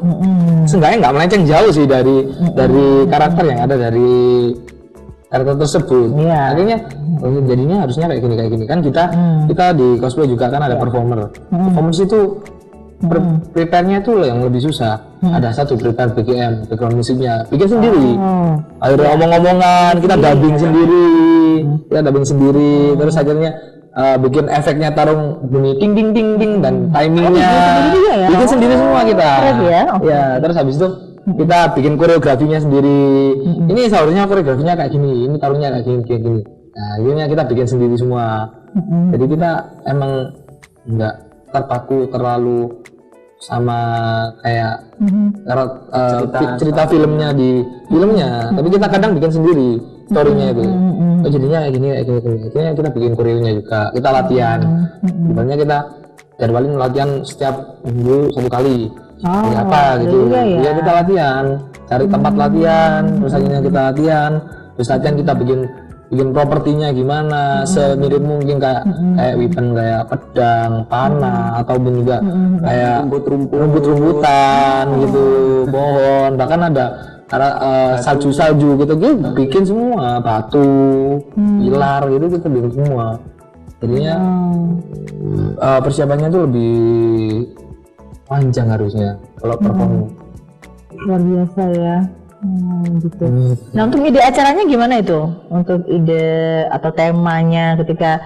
seenggaknya nggak melenceng jauh sih dari karakter yang ada dari karakter tersebut. Akhirnya jadinya harusnya kayak gini kan. Kita di cosplay juga kan ada performer. Performance itu prepare-nya tuh yang lebih susah. Ada satu prepare BGM, background musiknya bikin sendiri. Akhirnya omong-omongan, kita dubbing sendiri. Terus akhirnya bikin efeknya tarung bunyi ting ting ting ting dan timingnya bikin sendiri semua kita. Ya, terus habis itu kita bikin koreografinya sendiri. Ini seharusnya koreografinya kayak gini, ini taruhnya kayak gini. Nah, akhirnya kita bikin sendiri semua. Jadi kita emang nggak terpaku terlalu sama kayak cerita filmnya tapi kita kadang bikin sendiri story-nya itu. Jadinya kayak gini. Akhirnya kita bikin koreonya juga, kita latihan. Sebenarnya kita jadwalin latihan setiap minggu 1 kali. Ini apa ada gitu. juga ya. Ya kita latihan, cari tempat latihan, terus akhirnya kita latihan, terus latihan kita bikin propertinya gimana, semirip mungkin kayak weapon kayak pedang, panah, ataupun juga kayak rumput-rumputan gitu, pohon, bahkan ada salju-salju gitu, bikin semua, batu, pilar gitu kita bikin semua. Jadinya persiapannya tuh lebih panjang harusnya kalau perform. Luar biasa ya. Gitu. Nah, untuk ide acaranya gimana itu? Untuk ide atau temanya ketika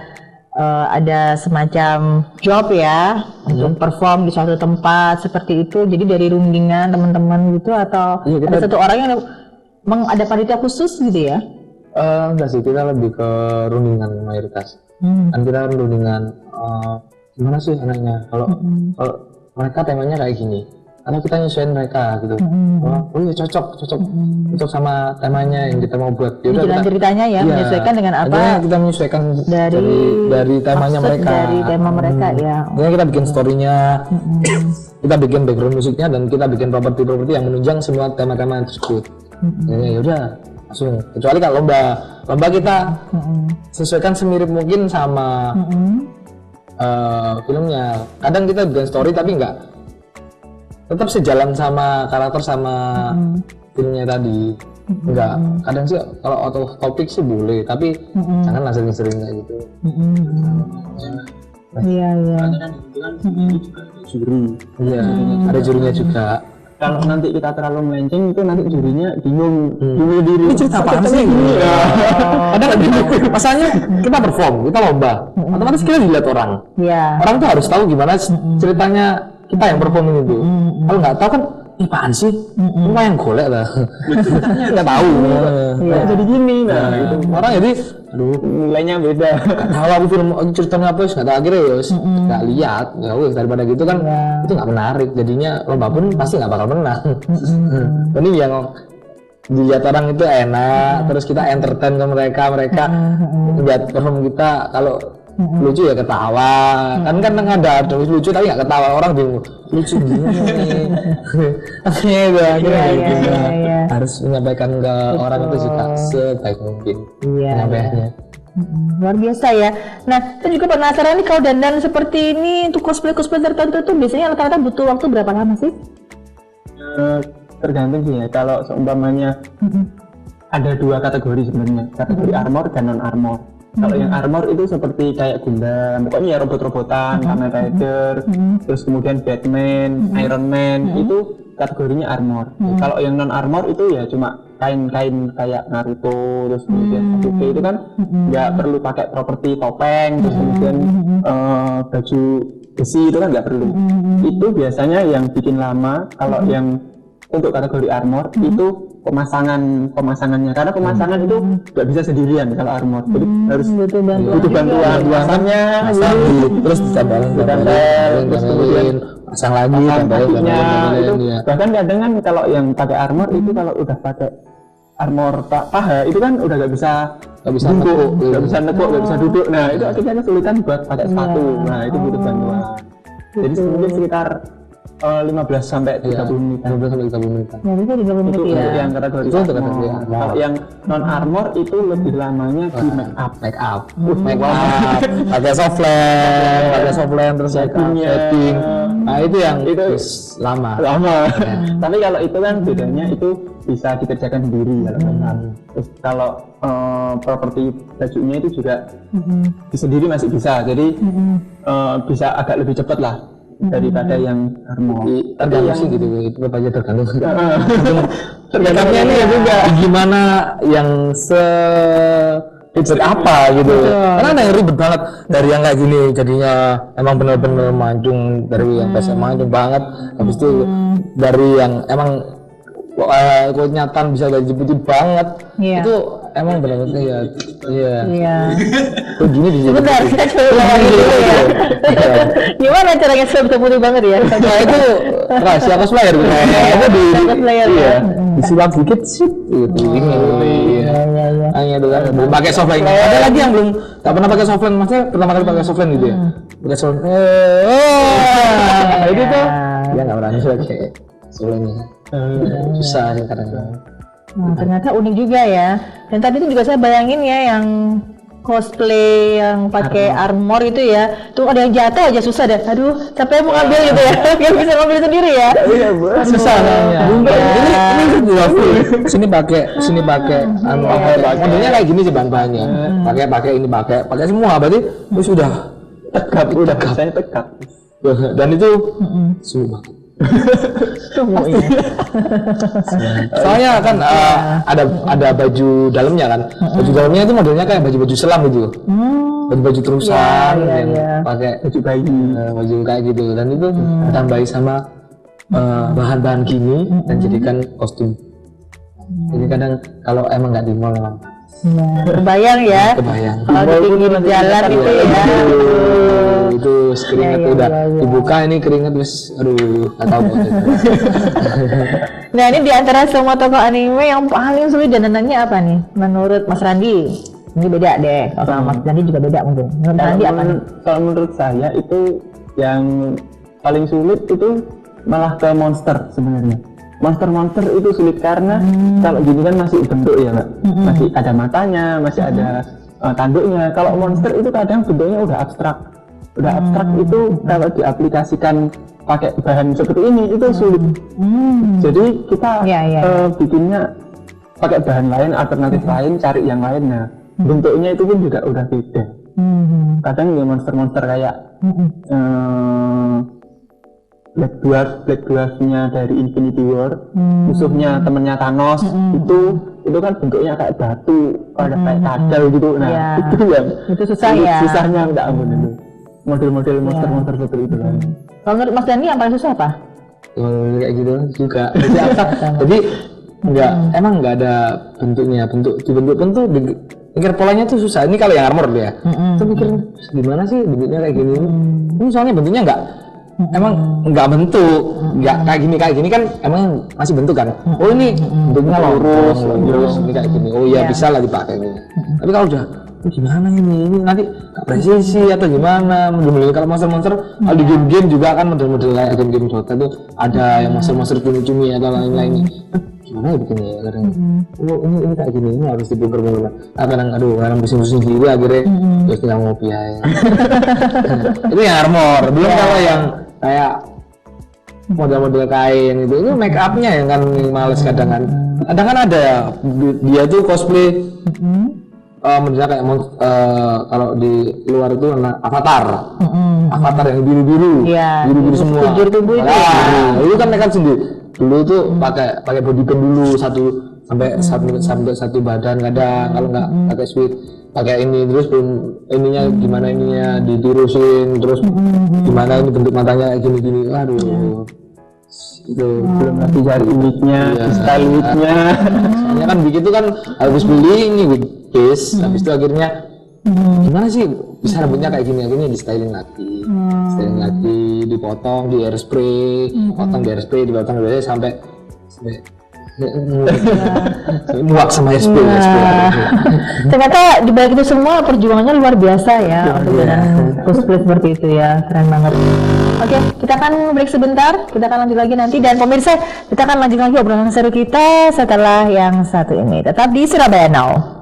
ada semacam job ya untuk perform di suatu tempat seperti itu. Jadi dari rundingan teman-teman gitu atau ada satu orang yang ada panitia khusus gitu ya? Enggak sih, kita lebih ke rundingan mayoritas. Kan kita rundingan gimana sih enaknya kalau mereka temanya kayak gini. Karena kita nyesuaiin mereka gitu. Oh iya cocok sama temanya yang kita mau buat. Jadi jalan ceritanya ya, menyesuaikan dengan apa? Akhirnya kita menyesuaikan dari temanya mereka. Dari tema mereka ya. Akhirnya kita bikin story-nya, kita bikin background musiknya, dan kita bikin properti yang menunjang semua tema-tema tersebut. Ya udah langsung. Kecuali kalau lomba kita sesuaikan semirip mungkin sama filmnya. Kadang kita bikin story tapi enggak tetap sejalan sama karakter sama filmnya tadi. Enggak, kadang sih kalau out of topic sih boleh, tapi janganlah sering-sering kayak gitu. Iya. Juri. Iya, ada jurinya juga. Kalau nanti kita terlalu melenceng itu nanti jurinya bingung diri. Ini cerita apa sih? Kadang masalahnya kita perform, kita lomba, otomatis kita dilihat orang. Iya. Orang tuh harus tahu gimana ceritanya kita yang performing itu. Kalau nggak tahu kan, apaan sih? Cuma yang golek lah. Nggak tahu. Jadi gini, nah itu Orang jadi, aduh, nilainya beda. kalau aku film ceritanya apa, nggak tahu akhirnya ya, nggak lihat. Ya wes, daripada gitu kan, itu nggak menarik. Jadinya lomba pun pasti nggak bakal menang. Ini yang dilihat orang itu enak, terus kita entertain ke mereka lihat perform kita. Kalau lucu ya ketawa, kan ada lucu tapi nggak ketawa, orang bingung lucu gini. Akhirnya harus menyampaikan ke orang itu juga sebaik mungkin penyampaiannya. Luar biasa ya. Nah, saya juga penasaran nih, kalau dandan seperti ini untuk cosplay tertentu tuh biasanya rata-rata butuh waktu berapa lama sih? Tergantung sih ya. Kalau seumpamanya ada 2 kategori sebenarnya, kategori armor dan non armor. Kalau yang armor itu seperti kayak Gundam, pokoknya ya robot-robotan, Kamen Rider, terus kemudian Batman, Iron Man, itu kategorinya armor. Kalau yang non armor itu ya cuma kain-kain kayak Naruto, terus kemudian Sasuke itu kan nggak perlu pakai properti topeng, terus kemudian baju besi itu kan nggak perlu. Itu biasanya yang bikin lama. Kalau yang untuk kategori armor itu pemasangannya, karena pemasangan itu nggak bisa sendirian kalau armor, jadi harus butuh bantuan pasangnya, terus ditambahkan, terus kemudian pasang lagi, kakinya itu. Bahkan kadang kan kalau yang pakai armor itu, kalau udah pakai armor paha itu kan udah nggak bisa bungkuk, nggak bisa nekuk, nggak bisa duduk. Nah itu akhirnya kesulitan buat pakai sepatu. Nah itu butuh bantuan. Jadi mungkin sekitar 15 sampai 30 menit. 15 sampai 30 menit. Ya, bisa 30 menit Itu ya. untuk yang kategori Itu untuk armor. kategori armor. Kalau yang non armor itu lebih lamanya di make up. Pakai softland, terus setting. Nah itu yang lama. Tapi kalau itu kan bedanya itu bisa dikerjakan sendiri kalau make up. Terus kalau properti bajunya itu juga sendiri masih bisa. Jadi bisa agak lebih cepat lah daripada yang armor. Tergantung sih gitu, itu aja tergantung. Tergantungnya ini juga gimana yang ribet apa gitu. Karena ada yang ribet banget dari yang kayak gini, jadinya emang bener-bener mancung, dari yang biasa mancung banget. Habis itu dari yang emang kelihatan bisa dari putih banget, itu emang benar-benar ya. Iya. Iya. Kok gini di sini? Sebentar, kita coba bayangin dulu ya. Gimana caranya bisa putih banget ya? Nah itu rahasia cosplayer gitu. Itu di Cosplayer, iya. ya. Disulap dikit sih gitu. Iya. Hanya itu kan belum pakai softline. Ada lagi yang belum tak pernah pakai softline, maksudnya pertama kali pakai softline gitu ya. Pakai softline. Itu tuh dia nggak berani pakai softline. Susah ya kadang-kadang. Nah, ternyata unik juga ya. Dan tadi itu juga saya bayangin ya yang cosplay yang pakai armor itu ya. Tuh ada yang jatuh aja susah deh. Aduh, capek mau ngambil gitu ya. Gak bisa ngambil sendiri ya. Iya, susah namanya. Ini gua full. Sini pakai modelnya kayak gini sih bahan-bahannya. Pakai ini pakai semua berarti sudah Tegap, udah saya tegap. dan itu sulit banget. Soalnya kan ada baju dalamnya kan, baju dalamnya itu modelnya kayak baju selam gitu, baju terusan yang pakai Baju bayi. baju kayak gitu, dan itu ditambahi sama bahan-bahan gini dan jadikan kostum. Jadi kadang kalau emang nggak di mall memang Kebayang ya. kebayang. Kalau di pinggir jalan itu ya. Itu keringet udah dibuka ini keringet terus aduh nggak tahu buat itu. Nah ini di antara semua tokoh anime yang paling sulit dandanannya apa nih? Menurut Mas Randi? Ini beda deh. Kalau sama Mas Randi juga beda mungkin. Menurut Randi apa nih? Kalau menurut saya itu yang paling sulit itu malah ke monster sebenarnya. Monster itu sulit karena kalau gini kan masih bentuk ya Mbak, masih ada matanya, masih ada tanduknya. Kalau monster itu kadang bentuknya udah abstrak itu kalau diaplikasikan pakai bahan seperti ini itu sulit. Jadi kita bikinnya pakai bahan lain, alternatif lain, cari yang lainnya. Bentuknya itu pun juga udah beda. Kadang ya monster kayak Black Dwarf-nya dari Infinity War, musuhnya temennya Thanos, itu kan bentuknya kayak batu, kayak kadal gitu. Nah, itu yang itu susah ya. Susahnya minta ampun itu. Model-model monster seperti itu kan. Kalau menurut Mas Dani yang paling susah apa? Kayak gitu juga. Jadi abstrak. Jadi emang nggak ada bentuknya. Dibentuk pun tuh mikir polanya tuh susah. Ini kalau yang armor dia. Tuh mikir gimana sih bentuknya kayak gini. Ini soalnya bentuknya emang nggak bentuk, nggak kayak gini kan emang masih bentuk kan. Oh ini bentuknya lurus, ini kayak gini. Oh iya bisa lah dipakai ini. Tapi kalau udah gimana ini nanti presisi atau gimana? Model kalau monster kalau di game juga kan model-model kayak game Dota tuh ada yang monster cumi-cumi atau lain-lainnya. Gimana ya bikinnya ya kadang. Oh ini kayak gini, ini harus dibongkar-bongkar. Kadang pusing-pusing diri akhirnya terus tinggal ngopi aja. Itu yang armor. Belum kalau yang kayak model-model kain itu make upnya yang kan males kadang kan ada dia tuh cosplay modelnya kayak kalau di luar itu avatar yang biru semua tubuh itu itu kan make up sendiri dulu tuh pakai body paint dulu sampai satu badan kadang kalau nggak pakai sweat pakai ini terus ininya gimana ininya ditirusin terus gimana ini bentuk matanya kayak gini aduh itu belum lagi cari wignya, style wignya. soalnya kan begitu kan habis beli ini wig base habis itu akhirnya gimana sih bisa rambutnya kayak gini di styling lagi dipotong di airspray dipotong sampai muak sama SP. Ternyata di balik itu semua perjuangannya luar biasa ya untuk cosplay seperti itu ya, keren banget. Oke, kita akan break sebentar, kita akan lanjut lagi nanti dan pemirsa kita akan lanjut lagi obrolan seru kita setelah yang satu ini. Tetap di Surabaya Now.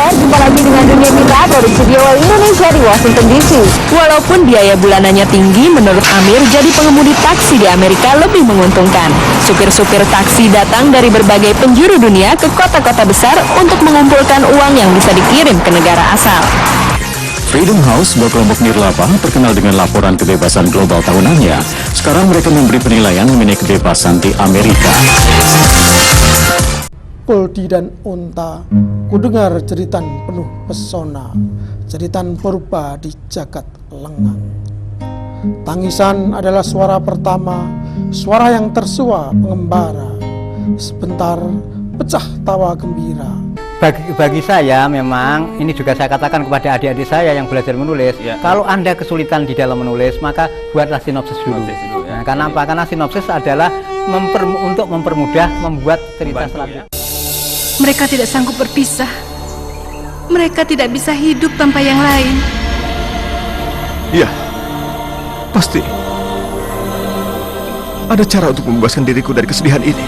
Jumpa lagi dengan Dunia Kita dari Studio Indonesia di Washington DC. Walaupun biaya bulanannya tinggi, menurut Amir jadi pengemudi taksi di Amerika lebih menguntungkan. Supir-supir taksi datang dari berbagai penjuru dunia ke kota-kota besar untuk mengumpulkan uang yang bisa dikirim ke negara asal. Freedom House, sebuah kelompok nirlaba terkenal dengan laporan kebebasan global tahunannya. Sekarang mereka memberi penilaian mengenai kebebasan di Amerika. Kuldi dan unta, kudengar jeritan penuh pesona, jeritan purba di jagat lengang. Tangisan adalah suara pertama, suara yang tersua mengembara. Sebentar pecah tawa gembira. Bagi saya memang ini juga saya katakan kepada adik-adik saya yang belajar menulis, kalau Anda kesulitan di dalam menulis, maka buatlah sinopsis dulu. Nah, karena apa? Karena sinopsis adalah untuk mempermudah membuat cerita selanjutnya. Mereka tidak sanggup berpisah. Mereka tidak bisa hidup tanpa yang lain. Ya, pasti ada cara untuk membebaskan diriku dari kesedihan ini.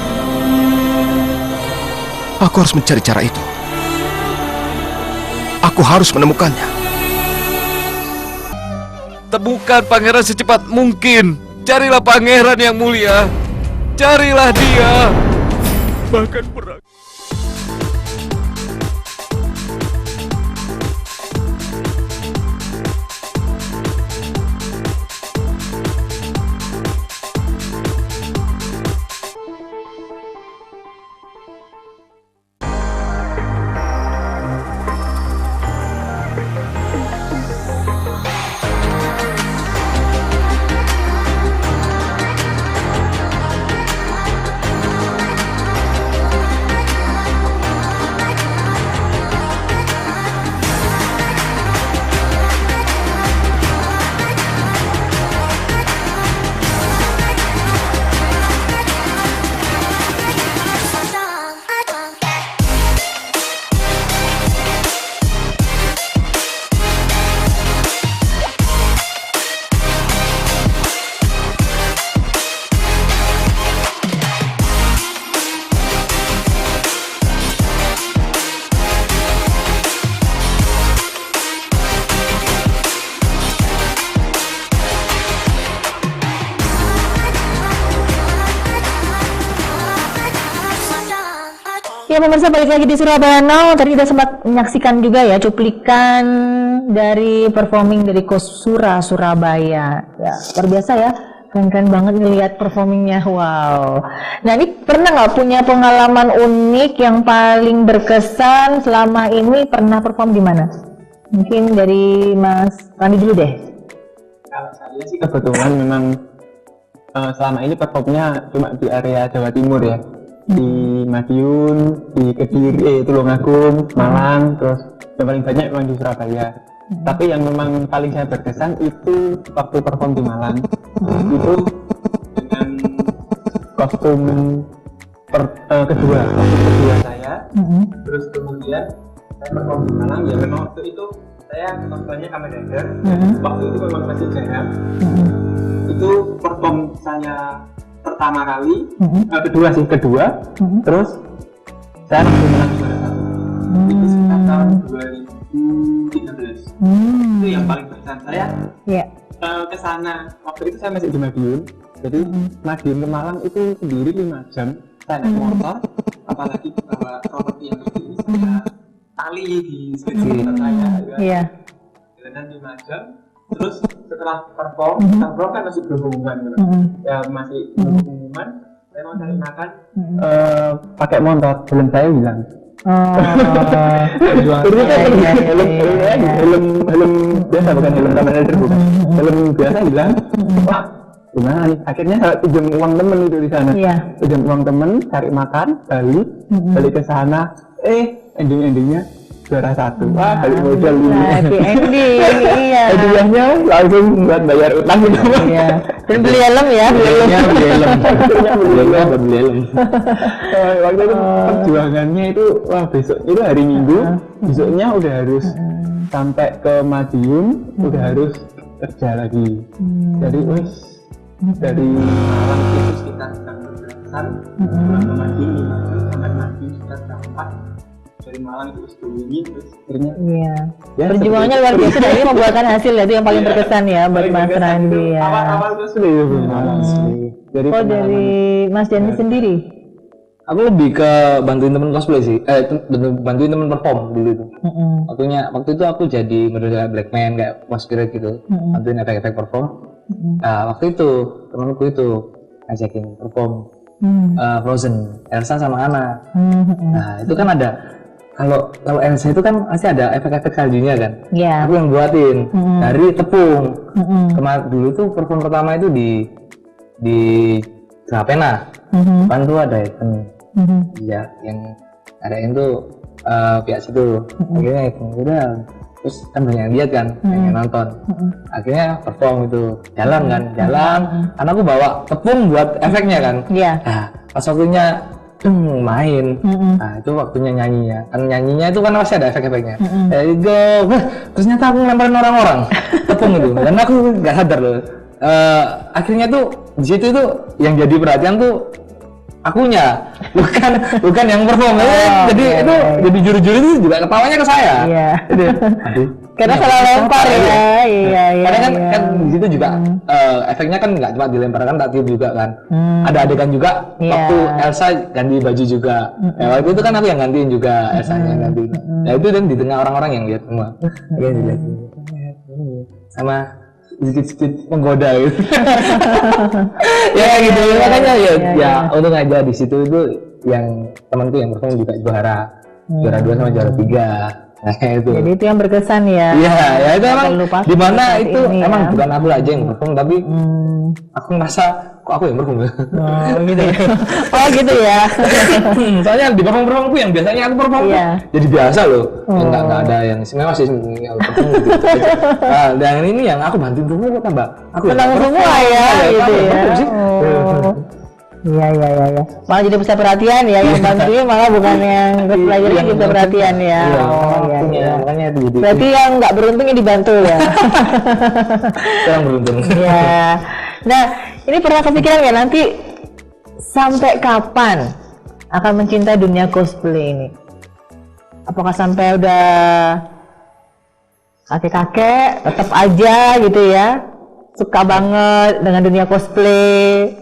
Aku harus mencari cara itu. Aku harus menemukannya. Temukan pangeran secepat mungkin. Carilah pangeran yang mulia. Carilah dia. Bahkan perang. Ya pemirsa, balik lagi di Surabaya Now. Tadi kita sempat menyaksikan juga ya cuplikan dari performing dari Kosura Surabaya. Ya, luar biasa ya. Keren-keren banget ngelihat performingnya. Wow. Nah, ini pernah nggak punya pengalaman unik yang paling berkesan selama ini? Pernah perform di mana? Mungkin dari Mas Randi dulu deh. Kalau saya sih kebetulan memang selama ini performnya cuma di area Jawa Timur ya. Di Madiun, di Kediri, Tulungagung, Malang, terus yang paling banyak memang di Surabaya. Tapi yang memang paling saya berkesan itu waktu perform di Malang. Itu dengan kostum kedua saya. Terus kemudian saya perform di Malang, ya memang waktu itu saya kostumnya Kamen Rider. Waktu itu memang masih jarang. Itu perform saya pertama kali, kedua, terus saya langsung menang juara satu. Itu sekitar tahun 2013. Itu yang paling berkesan saya. Kesana waktu itu saya masih di Madiun, jadi Madiun ke Malang itu sendiri 5 jam. Saya naik motor, apalagi bawa properti yang gede, saya tali di sepeda saya. Jalan 5 jam. Terus setelah perform kan masih belum pengumuman ya, masih belum pengumuman, saya mau cari makan pakai motor, belum saya bilang helm biasa, bukan helm Kamen Rider, bukan helm biasa, bilang wah gimana nih, akhirnya saya pinjam uang temen itu di sana, pinjam uang temen, cari makan, balik ke sana, endingnya juara satu. Wah, balik modal ini. Happy ending, iya. Hadiahnya langsung buat bayar utang gitu. Iya. Dan beli helm ya. Beli helm. Waktu itu perjuangannya itu, wah besok itu hari Minggu, besoknya udah harus sampai ke Madiun, udah harus kerja lagi. Jadi dari Malang itu sekitar jam 12-an, ke Madiun 5 jam, sampai Madiun sekitar jam 4. Dari Malang itu sebelumnya, terus akhirnya perjuangannya luar biasa dan ini membuahkan hasil ya, itu yang paling berkesan ya buat Mas Randi ya. Awal-awal itu sulit ya. Dari Mas Jani sendiri? Aku lebih ke bantuin temen cosplay sih, bantuin temen perform dulu itu. Waktu itu aku jadi model kayak Blackman, kayak masquerade gitu, bantuin efek-efek perform. Nah, waktu itu temanku itu ngajakin perform Frozen, Elsa sama Anna. Nah, itu kan ada kalau Elsa itu kan pasti ada efek-efek saljunya kan. Aku yang buatin dari tepung. Kemarin dulu tuh perform pertama itu di Grapena. Depan tuh ada ya yang adain tuh pihak situ. Akhirnya udah terus kan banyak yang lihat kan, yang nonton. Akhirnya perform itu jalan karena aku bawa tepung buat efeknya kan. Nah, pas waktunya main, nah itu waktunya nyanyinya. Kan nyanyinya itu kan masih ada efek-efeknya. Ternyata aku lemparin orang-orang tepung itu, dan aku nggak sadar loh. Akhirnya tuh di situ tuh yang jadi perhatian tuh akunya, bukan yang perform. Jadi itu jadi juri-juri itu juga ketawanya ke saya. Jadi, karena salah lempar ya. Karena kan di situ juga efeknya kan nggak cuma dilempar kan, tak tiup juga kan. Ada adegan juga waktu Elsa ganti baju juga. Waktu itu kan aku yang gantiin juga, Elsa yang ganti. Ya itu dan di tengah orang-orang yang lihat semua. Sama sedikit menggoda gitu. Ya gitu, makanya ya untung aja di situ itu yang temanku yang perform juga juara 2 sama juara 3. Nah itu. Jadi itu yang berkesan ya. Iya, ya itu emang di mana itu emang bukan aku aja yang perform, tapi aku ngerasa kok aku yang perform. Gitu ya. Oh gitu ya. Soalnya di perform-performku yang biasanya aku perform jadi biasa loh. Enggak ada yang istimewa sih yang perform gitu. Nah, dan ini yang aku bantuin perform kok tambah aku senang semua ya gitu ya. Iya. Malah jadi pusat perhatian ya, yang bantuin malah bukan yang pelajaran gitu perhatian ya. Iya. Makanya itu jadi. Berarti yang nggak beruntung yang dibantu ya. Kurang beruntung. Iya. Nah, ini pernah kepikiran ya nanti sampai kapan akan mencintai dunia cosplay ini? Apakah sampai udah kakek-kakek tetap aja gitu ya, suka banget dengan dunia cosplay?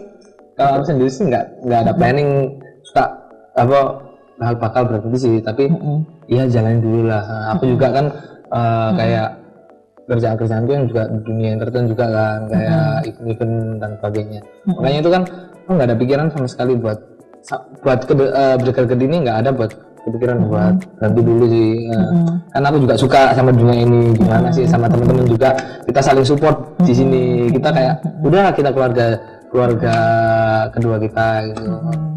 Kalau aku sendiri sih nggak ada planning suka hal bakal berhenti sih, tapi ya jalanin dulu lah. Aku juga kan kayak kerjaan-kerjaanku yang juga di dunia entertain juga kan, kayak event dan sebagainya. Makanya itu kan aku nggak ada pikiran sama sekali buat bergerak ini, nggak ada buat kepikiran buat ganti dulu sih. Karena aku juga suka sama dunia ini, gimana sih sama teman-teman juga kita saling support di sini. Kita kayak udah kita keluarga kedua kita gitu.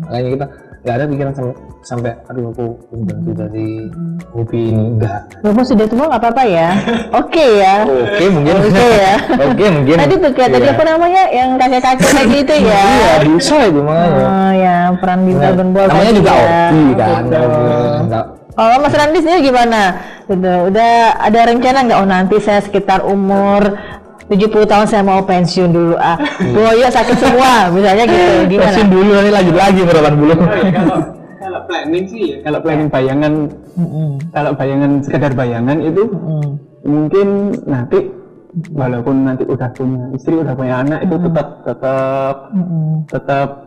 Makanya kita nggak ada pikiran sampai aduh aku berhenti dari hobi ini, enggak. Bapak sudah tua nggak apa-apa ya? Oke ya. Oke mungkin. Oke ya. Oke mungkin. Tadi tuh kayak tadi apa namanya yang kakek-kakek kayak gitu ya? Iya bisa itu makanya. Oh ya, peran di Dragon Ball. Namanya juga ya. hobi kan. Kalau Mas Randi sendiri gimana? Gitu, udah ada rencana nggak? Oh nanti saya sekitar umur 70 tahun saya mau pensiun dulu. Boyo sakit semua, misalnya gitu. Gimana? Pensiun dulu nanti lanjut lagi berapa bulan. Kalau planning sih ya, kalau planning bayangan, kalau bayangan sekedar bayangan itu mungkin nanti walaupun nanti udah punya istri, udah punya anak itu tetap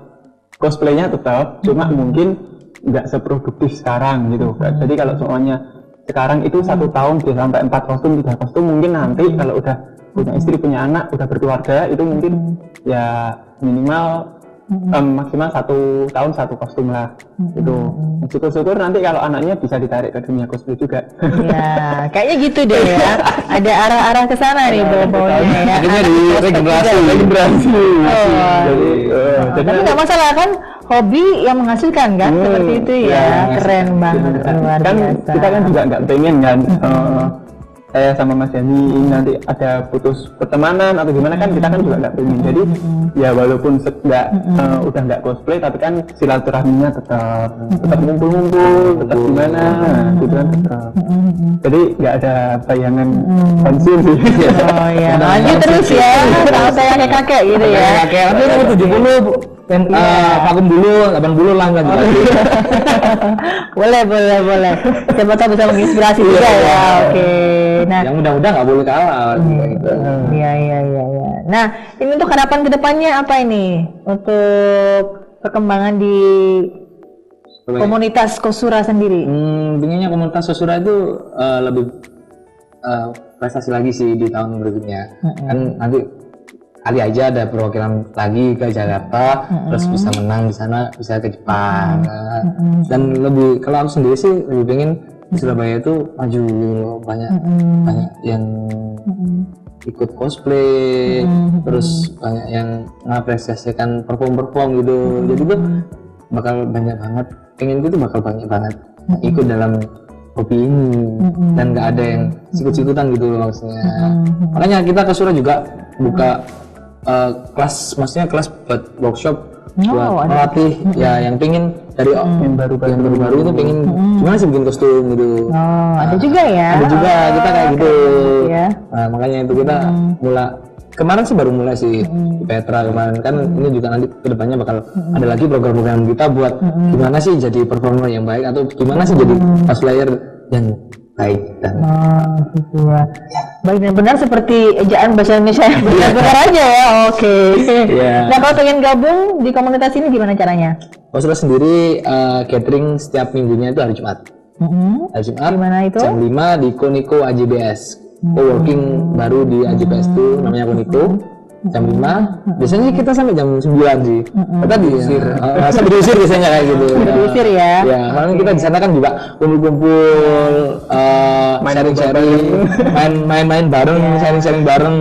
cosplaynya tetap, cuma mungkin nggak seproduktif sekarang gitu. Jadi kalau semuanya sekarang itu 1 tahun bisa sampai 4 kostum, 3 kostum, mungkin nanti kalau udah punya istri, punya anak, udah berkeluarga itu mungkin ya minimal maksimal 1 tahun 1 kostum lah gitu. Syukur-syukur nanti kalau anaknya bisa ditarik ke dunia cosplay juga. Ya kayaknya gitu deh ya, ada arah-arah ke sana nih bawahnya ya. Akhirnya di regenerasi. Tapi nggak masalah kan, hobi yang menghasilkan kan, seperti itu ya. Keren banget, luar biasa. Kita kan juga nggak pengen kan saya sama Mas Yani nanti ada putus pertemanan atau gimana, kan kita kan juga nggak pengen. Jadi ya walaupun udah nggak cosplay, tapi kan silaturahminya tetap ngumpul-ngumpul, tetap gimana gitu kan tetap. Jadi nggak ada bayangan pensiun sih. Oh iya, lanjut terus ya, kalau saya kakek-kakek gitu ya. Kakek nanti umur 70 vakum dulu, 80 lah nggak lagi. Boleh. Siapa tahu bisa menginspirasi juga ya. Oke. Nah, yang mudah-mudah nggak boleh kalah. Iya. Nah, ini untuk harapan kedepannya apa ini untuk perkembangan di komunitas Kosura sendiri? Pengennya komunitas Kosura itu lebih prestasi lagi sih di tahun berikutnya. Kan nanti kali aja ada perwakilan lagi ke Jakarta, terus bisa menang di sana, bisa ke Jepang. Dan lebih, kalau aku sendiri sih lebih pengen di Surabaya itu maju, banyak yang ikut cosplay, terus banyak yang mengapresiasikan perform gitu. Jadi tuh bakal banyak banget, pengen gitu bakal banyak banget ikut dalam hobi ini, dan nggak ada yang sikut-sikutan gitu loh maksudnya. Makanya kita ke Surabaya juga buka kelas, maksudnya kelas buat workshop, buat melatih ya yang pengen dari yang baru-baru itu pengen gimana sih bikin kostum gitu. Ada juga ya. Ada juga kita kayak gitu. Nah, makanya itu kita kemarin sih baru mulai sih di Petra kemarin, kan ini juga nanti kedepannya bakal ada lagi program-program kita buat gimana sih jadi performer yang baik, atau gimana sih jadi cosplayer yang baik dan gitu ya. Baik dan benar seperti ejaan bahasa Indonesia yang benar-benar aja ya. Oke. Nah, kalau pengen gabung di komunitas ini gimana caranya? Kosura sendiri catering setiap minggunya itu hari Jumat. Hari Jumat. Gimana itu? Jam 5 di Koniko AJBS. Co-working baru di AJBS itu namanya Koniko. Jam 5. Biasanya kita sampai jam 9 sih. Kita diusir. Sampai diusir biasanya kayak gitu. Diusir ya. Ya, soalnya kita di sana kan juga kumpul-kumpul, sharing-sharing, main-main bareng, sharing-sharing bareng.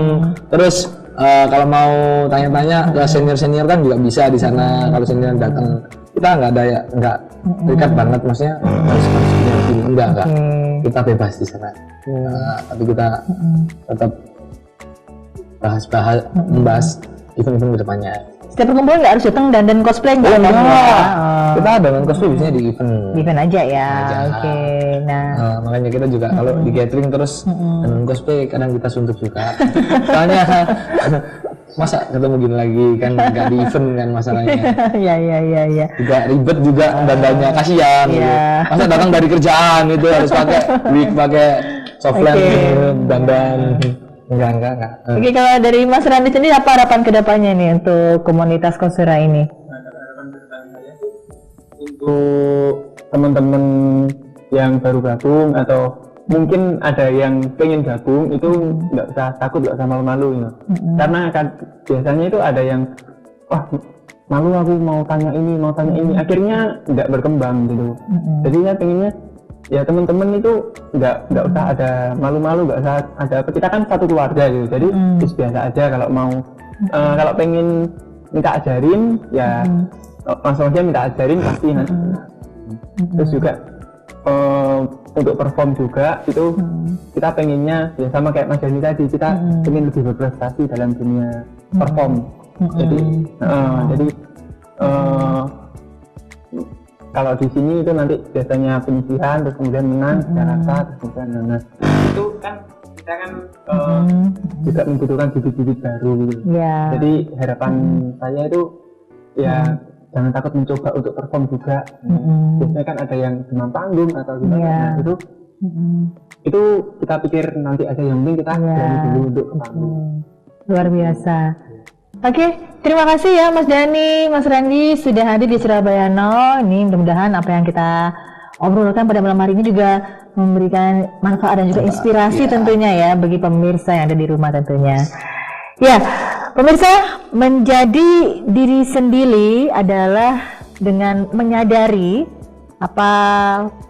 Terus kalau mau tanya-tanya ke senior-senior kan juga bisa di sana. Kalau senior datang, kita nggak ada ya, nggak terikat banget, maksudnya harus gini, enggak. Kita bebas di sana. Tapi kita tetap membahas event-event kedepannya. Setiap perkumpulan nggak harus datang dan cosplay nggak? Kita dengan cosplay biasanya di event aja ya. Oke. Nah, makanya kita juga kalau di catering terus dengan cosplay kadang kita suntuk juga. Soalnya masa ketemu gini lagi kan, nggak di event kan masalahnya. Iya. Juga ribet juga dandannya, kasihan. Gitu. Masa datang dari kerjaan itu harus pakai wig, pakai softland, dandan. Enggak. Oke, kalau dari Mas Randi sendiri apa harapan kedepannya nih untuk komunitas Kosura ini? Untuk teman-teman yang baru gabung atau mungkin ada yang pengen gabung, itu nggak usah takut, nggak usah malu-malu ya. Karena kan biasanya itu ada yang malu, aku mau tanya ini, akhirnya nggak berkembang gitu. Jadi saya pengennya ya teman-teman itu nggak usah ada malu-malu, nggak usah ada apa, kita kan satu keluarga gitu. Jadi biasa aja kalau mau kalau pengen minta ajarin ya langsung aja minta ajarin pasti nanti. Terus juga untuk perform juga itu kita pengennya ya sama kayak Mas Dani tadi, kita pengen lebih berprestasi dalam dunia perform. Jadi kalau di sini itu nanti biasanya penyisihan, terus kemudian menang Jakarta, terus kemudian menang. Itu kan kita kan juga membutuhkan bibit-bibit baru gitu. Jadi harapan saya itu ya jangan takut mencoba untuk perform juga. Biasanya kan ada yang demam panggung atau gimana, itu kita pikir nanti aja, yang penting kita berani dulu untuk ke panggung. Luar biasa. Oke, terima kasih ya Mas Dani, Mas Randi sudah hadir di Surabaya Now. Ini mudah-mudahan apa yang kita obrolkan pada malam hari ini juga memberikan manfaat dan juga inspirasi tentunya ya bagi pemirsa yang ada di rumah tentunya. Ya, pemirsa, menjadi diri sendiri adalah dengan menyadari apa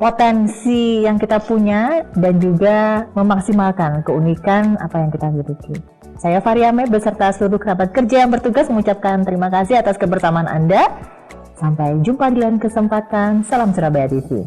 potensi yang kita punya dan juga memaksimalkan keunikan apa yang kita miliki. Saya Faryame beserta seluruh kerabat kerja yang bertugas mengucapkan terima kasih atas kebersamaan Anda. Sampai jumpa di lain kesempatan. Salam Surabaya TV.